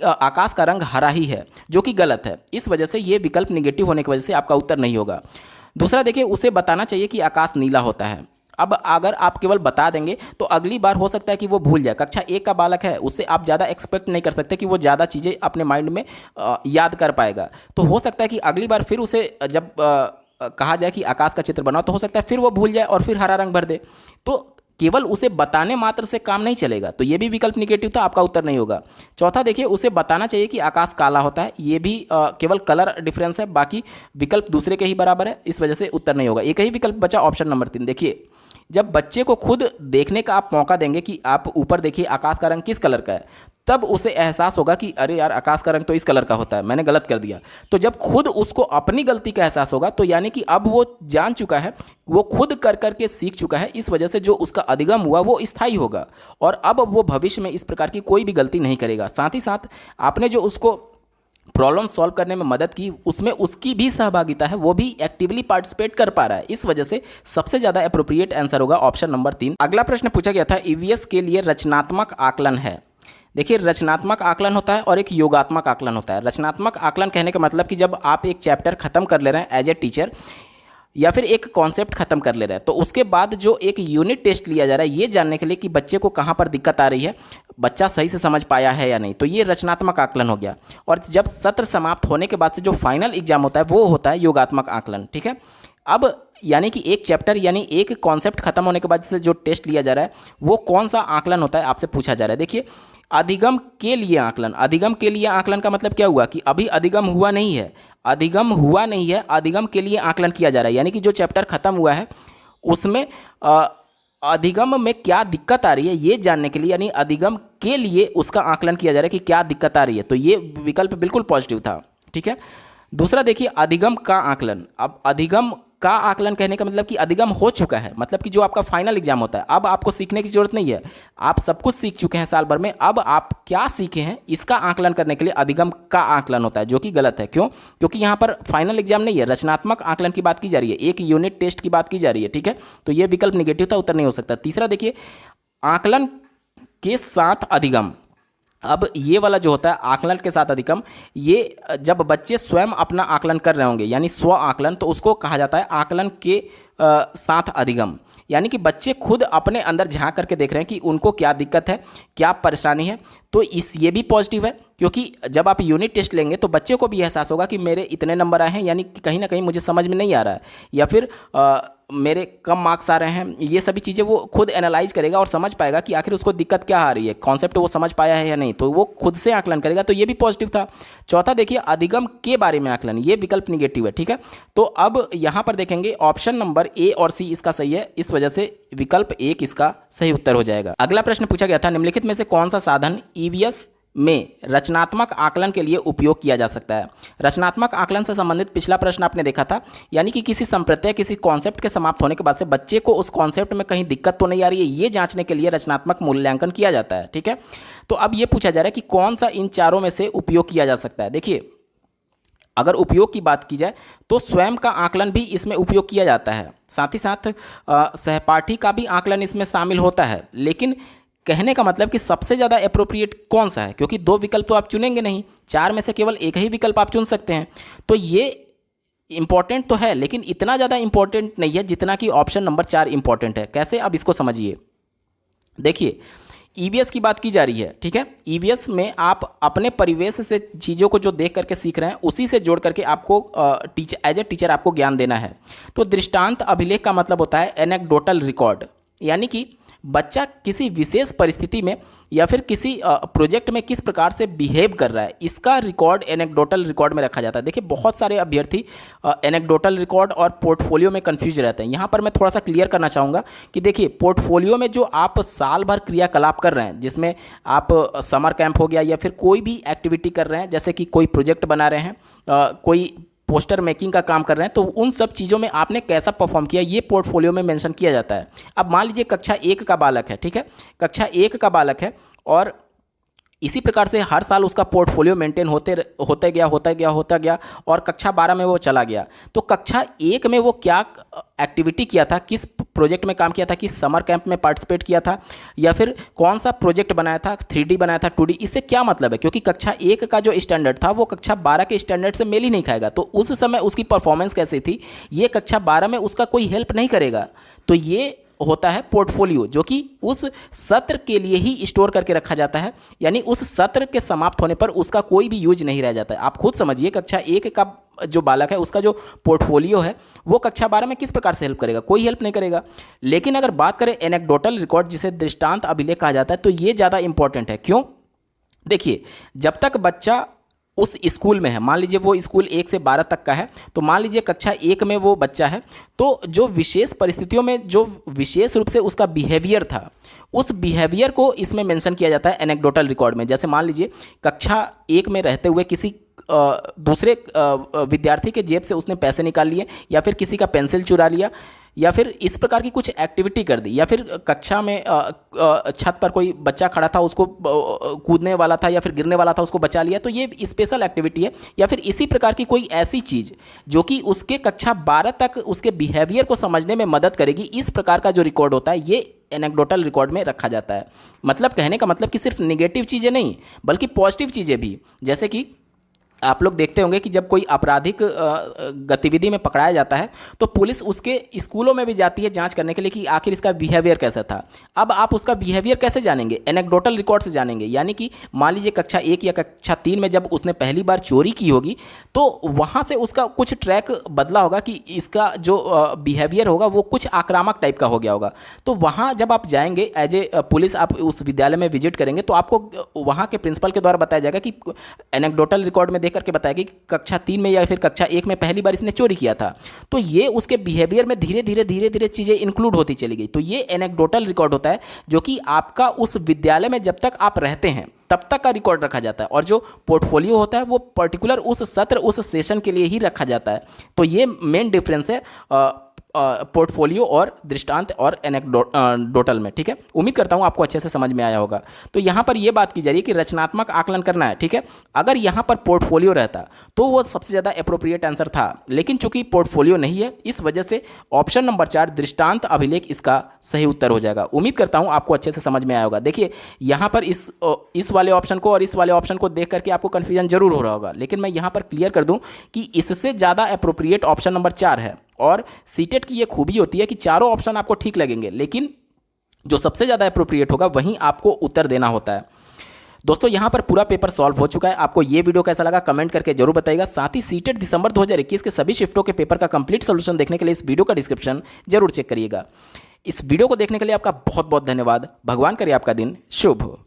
आकाश का रंग हरा ही है, जो कि गलत है। इस वजह से ये विकल्प निगेटिव होने की वजह से आपका उत्तर नहीं होगा। दूसरा देखिए, उसे बताना चाहिए कि आकाश नीला होता है। अब अगर आप केवल बता देंगे तो अगली बार हो सकता है कि वो भूल जाए। कक्षा 1 का बालक है, उससे आप ज़्यादा एक्सपेक्ट नहीं कर सकते कि वो ज़्यादा चीज़ें अपने माइंड में याद कर पाएगा। तो हो सकता है कि अगली बार फिर उसे जब कहा जाए कि आकाश का चित्र बनाओ तो हो सकता है फिर वो भूल जाए और फिर हरा रंग भर दे। तो केवल उसे बताने मात्र से काम नहीं चलेगा, तो ये भी विकल्प निगेटिव था, आपका उत्तर नहीं होगा। चौथा देखिए, उसे बताना चाहिए कि आकाश काला होता है। ये भी केवल कलर डिफरेंस है, बाकी विकल्प दूसरे के ही बराबर है, इस वजह से उत्तर नहीं होगा। एक ही विकल्प बचा, ऑप्शन नंबर 3। देखिए, जब बच्चे को खुद देखने का आप मौका देंगे कि आप ऊपर देखिए आकाश का रंग किस कलर का है, तब उसे एहसास होगा कि अरे यार, आकाश का रंग तो इस कलर का होता है, मैंने गलत कर दिया। तो जब खुद उसको अपनी गलती का एहसास होगा तो यानी कि अब वो जान चुका है, वो खुद कर करके सीख चुका है, इस वजह से जो उसका अधिगम हुआ वो स्थायी होगा, और अब वो भविष्य में इस प्रकार की कोई भी गलती नहीं करेगा। साथ ही साथ आपने जो उसको प्रॉब्लम सॉल्व करने में मदद की, उसमें उसकी भी सहभागिता है, वो भी एक्टिवली पार्टिसिपेट कर पा रहा है। इस वजह से सबसे ज़्यादा अप्रोप्रिएट आंसर होगा ऑप्शन नंबर 3। अगला प्रश्न पूछा गया था, ईवीएस के लिए रचनात्मक आकलन है। देखिए, रचनात्मक आकलन होता है और एक योगात्मक आकलन होता है। रचनात्मक आकलन कहने का मतलब कि जब आप एक चैप्टर खत्म कर ले रहे हैं एज ए टीचर, या फिर एक कॉन्सेप्ट खत्म कर ले रहे हैं, तो उसके बाद जो एक यूनिट टेस्ट लिया जा रहा है ये जानने के लिए कि बच्चे को कहाँ पर दिक्कत आ रही है, बच्चा सही से समझ पाया है या नहीं, तो ये रचनात्मक आकलन हो गया। और जब सत्र समाप्त होने के बाद से जो फाइनल एग्जाम होता है वो होता है योगात्मक आकलन, ठीक है। अब यानी कि एक चैप्टर यानी एक कॉन्सेप्ट खत्म होने के बाद से जो टेस्ट लिया जा रहा है वो कौन सा आकलन होता है, आपसे पूछा जा रहा है। देखिए, अधिगम के लिए आकलन। अधिगम के लिए आकलन का मतलब क्या हुआ कि अभी अधिगम हुआ नहीं है, अधिगम हुआ नहीं है, अधिगम के लिए आकलन किया जा रहा है। यानी कि जो चैप्टर खत्म हुआ है उसमें अधिगम में क्या दिक्कत आ रही है ये जानने के लिए, यानी अधिगम के लिए उसका आकलन किया जा रहा है कि क्या दिक्कत आ रही है। तो ये विकल्प बिल्कुल पॉजिटिव था, ठीक है। दूसरा देखिए, अधिगम का आकलन। अब अधिगम का आकलन कहने का मतलब कि अधिगम हो चुका है, मतलब कि जो आपका फाइनल एग्जाम होता है, अब आपको सीखने की जरूरत नहीं है, आप सब कुछ सीख चुके हैं साल भर में, अब आप क्या सीखे हैं इसका आकलन करने के लिए अधिगम का आकलन होता है, जो कि गलत है। क्यों? क्योंकि यहाँ पर फाइनल एग्जाम नहीं है, रचनात्मक आकलन की बात की जा रही है, एक यूनिट टेस्ट की बात की जा रही है, ठीक है। तो ये विकल्प निगेटिव था, उत्तर नहीं हो सकता। तीसरा देखिए, आकलन के साथ अधिगम। अब ये वाला जो होता है आकलन के साथ अधिगम, ये जब बच्चे स्वयं अपना आकलन कर रहे होंगे यानी स्व आकलन, तो उसको कहा जाता है आकलन के साथ अधिगम। यानी कि बच्चे खुद अपने अंदर झांक करके देख रहे हैं कि उनको क्या दिक्कत है, क्या परेशानी है। तो ये भी पॉजिटिव है, क्योंकि जब आप यूनिट टेस्ट लेंगे तो बच्चे को भी एहसास होगा कि मेरे इतने नंबर आए हैं, यानी कि कहीं ना कहीं मुझे समझ में नहीं आ रहा है, या फिर मेरे कम मार्क्स आ रहे हैं, ये सभी चीज़ें वो खुद एनालाइज करेगा और समझ पाएगा कि आखिर उसको दिक्कत क्या आ रही है, कॉन्सेप्ट वो समझ पाया है या नहीं, तो वो खुद से आकलन करेगा, तो ये भी पॉजिटिव था। चौथा देखिए, अधिगम के बारे में आकलन, ये विकल्प निगेटिव है, ठीक है। तो अब यहाँ पर देखेंगे ऑप्शन नंबर ए और सी इसका सही है, इस वजह से विकल्प एक इसका सही उत्तर हो जाएगा। अगला प्रश्न पूछा गया था, निम्नलिखित में से कौन सा साधन ईवीएस में रचनात्मक आकलन के लिए उपयोग किया जा सकता है। रचनात्मक आकलन से संबंधित पिछला प्रश्न आपने देखा था, यानी कि किसी संप्रत्यय, किसी कॉन्सेप्ट के समाप्त होने के बाद से बच्चे को उस कॉन्सेप्ट में कहीं दिक्कत तो नहीं आ रही है, ये जांचने के लिए रचनात्मक मूल्यांकन किया जाता है, ठीक है। तो अब ये पूछा जा रहा है कि कौन सा इन चारों में से उपयोग किया जा सकता है। देखिए, अगर उपयोग की बात की जाए तो स्वयं का आकलन भी इसमें उपयोग किया जाता है, साथ ही साथ सहपाठी का भी आकलन इसमें शामिल होता है, लेकिन कहने का मतलब कि सबसे ज़्यादा अप्रोप्रिएट कौन सा है, क्योंकि दो विकल्प तो आप चुनेंगे नहीं, चार में से केवल एक ही विकल्प आप चुन सकते हैं। तो ये इंपॉर्टेंट तो है, लेकिन इतना ज़्यादा इंपॉर्टेंट नहीं है जितना कि ऑप्शन नंबर 4 इंपॉर्टेंट है। कैसे, अब इसको समझिए। देखिए, ईवीएस की बात की जा रही है, ठीक है। ईवीएस में आप अपने परिवेश से चीज़ों को जो देख करके सीख रहे हैं उसी से जोड़ करके आपको टीचर एज ए टीचर आपको ज्ञान देना है। तो दृष्टांत अभिलेख का मतलब होता है एनेक्डोटल रिकॉर्ड, यानी कि बच्चा किसी विशेष परिस्थिति में या फिर किसी प्रोजेक्ट में किस प्रकार से बिहेव कर रहा है, इसका रिकॉर्ड एनेक्डोटल रिकॉर्ड में रखा जाता है। देखिए, बहुत सारे अभ्यर्थी एनेक्डोटल रिकॉर्ड और पोर्टफोलियो में कंफ्यूज रहते हैं। यहाँ पर मैं थोड़ा सा क्लियर करना चाहूँगा कि देखिए, पोर्टफोलियो में जो आप साल भर क्रियाकलाप कर रहे हैं, जिसमें आप समर कैंप हो गया या फिर कोई भी एक्टिविटी कर रहे हैं, जैसे कि कोई प्रोजेक्ट बना रहे हैं, कोई पोस्टर मेकिंग का काम कर रहे हैं, तो उन सब चीज़ों में आपने कैसा परफॉर्म किया ये पोर्टफोलियो में मेंशन किया जाता है। अब मान लीजिए कक्षा 1 का बालक है, ठीक है, कक्षा 1 का बालक है और इसी प्रकार से हर साल उसका पोर्टफोलियो मेंटेन होते गया और कक्षा 12 में वो चला गया। तो कक्षा 1 में वो क्या एक्टिविटी किया था, किस प्रोजेक्ट में काम किया था, किस समर कैंप में पार्टिसिपेट किया था, या फिर कौन सा प्रोजेक्ट बनाया था, 3D बनाया था, 2D, इससे क्या मतलब है, क्योंकि कक्षा 1 का जो स्टैंडर्ड था वो कक्षा 12 के स्टैंडर्ड से मेल ही नहीं खाएगा। तो उस समय उसकी परफॉर्मेंस कैसी थी, ये कक्षा 12 में उसका कोई हेल्प नहीं करेगा। तो ये होता है पोर्टफोलियो, जो कि उस सत्र के लिए ही स्टोर करके रखा जाता है, यानी उस सत्र के समाप्त होने पर उसका कोई भी यूज नहीं रह जाता है। आप खुद समझिए, कक्षा 1 का जो बालक है उसका जो पोर्टफोलियो है वो कक्षा 12 में किस प्रकार से हेल्प करेगा, कोई हेल्प नहीं करेगा। लेकिन अगर बात करें एनेक्डोटल रिकॉर्ड, जिसे दृष्टांत अभिलेख कहा जाता है, तो ये ज़्यादा इंपॉर्टेंट है। क्यों? देखिए, जब तक बच्चा उस स्कूल में है, मान लीजिए वो स्कूल 1 से 12 तक का है, तो मान लीजिए कक्षा 1 में वो बच्चा है, तो जो विशेष परिस्थितियों में जो विशेष रूप से उसका बिहेवियर था, उस बिहेवियर को इसमें मेंशन किया जाता है एनेक्डोटल रिकॉर्ड में। जैसे मान लीजिए कक्षा 1 में रहते हुए किसी दूसरे विद्यार्थी के जेब से उसने पैसे निकाल लिए, या फिर किसी का पेंसिल चुरा लिया, या फिर इस प्रकार की कुछ एक्टिविटी कर दी, या फिर कक्षा में छत पर कोई बच्चा खड़ा था, उसको कूदने वाला था या फिर गिरने वाला था, उसको बचा लिया, तो ये स्पेशल एक्टिविटी है। या फिर इसी प्रकार की कोई ऐसी चीज़ जो कि उसके कक्षा 12 तक उसके बिहेवियर को समझने में मदद करेगी, इस प्रकार का जो रिकॉर्ड होता है ये एनेक्डोटल रिकॉर्ड में रखा जाता है। मतलब कहने का मतलब कि सिर्फ निगेटिव चीज़ें नहीं बल्कि पॉजिटिव चीज़ें भी, जैसे कि आप लोग देखते होंगे कि जब कोई आपराधिक गतिविधि में पकड़ाया जाता है तो पुलिस उसके स्कूलों में भी जाती है जांच करने के लिए कि आखिर इसका बिहेवियर कैसा था। अब आप उसका बिहेवियर कैसे जानेंगे? एनेक्डोटल रिकॉर्ड से जानेंगे। यानी कि मान लीजिए कक्षा 1 या कक्षा 3 में जब उसने पहली बार चोरी की होगी तो वहाँ से उसका कुछ ट्रैक बदला होगा कि इसका जो बिहेवियर होगा वो कुछ आक्रामक टाइप का हो गया होगा। तो वहाँ जब आप जाएंगे एज ए पुलिस, आप उस विद्यालय में विजिट करेंगे तो आपको वहाँ के प्रिंसिपल के द्वारा बताया जाएगा कि एनेक्डोटल रिकॉर्ड में करके बताएगी कि कक्षा 3 में या फिर कक्षा 1 में पहली बार इसने चोरी किया था। तो ये उसके बिहेवियर में धीरे धीरे चीजें इंक्लूड होती चली गई। तो ये एनेक्डोटल रिकॉर्ड होता है जो कि आपका उस विद्यालय में जब तक आप रहते हैं तब तक का रिकॉर्ड रखा जाता है, और जो पोर्टफोलियो होता है वो पर्टिकुलर उस सत्र उस सेशन के लिए ही रखा जाता है। तो ये मेन डिफरेंस है पोर्टफोलियो और दृष्टांत और एनेक्डोटल में। ठीक है, उम्मीद करता हूं आपको अच्छे से समझ में आया होगा। तो यहां पर यह बात की जा रही है कि रचनात्मक आकलन करना है। ठीक है, अगर यहां पर पोर्टफोलियो रहता तो वो सबसे ज़्यादा अप्रोप्रिएट आंसर था, लेकिन चूंकि पोर्टफोलियो नहीं है इस वजह से ऑप्शन नंबर 4 दृष्टांत अभिलेख इसका सही उत्तर हो जाएगा। उम्मीद करता हूं आपको अच्छे से समझ में आया होगा। देखिए यहां पर इस वाले ऑप्शन को और इस वाले ऑप्शन को देख करके आपको कन्फ्यूजन जरूर हो रहा होगा, लेकिन मैं यहां पर क्लियर कर दूं कि इससे ज़्यादा अप्रोप्रिएट ऑप्शन नंबर 4 है। और सीटेट की ये खूबी होती है कि चारों ऑप्शन आपको ठीक लगेंगे, लेकिन जो सबसे ज़्यादा अप्रोप्रिएट होगा वहीं आपको उत्तर देना होता है। दोस्तों यहाँ पर पूरा पेपर सॉल्व हो चुका है। आपको ये वीडियो कैसा लगा कमेंट करके जरूर बताइएगा। साथ ही सीटेट दिसंबर 2021 के सभी शिफ्टों के पेपर का कंप्लीट सोल्यूशन देखने के लिए इस वीडियो का डिस्क्रिप्शन जरूर चेक करिएगा। इस वीडियो को देखने के लिए आपका बहुत बहुत धन्यवाद। भगवान करे आपका दिन शुभ हो।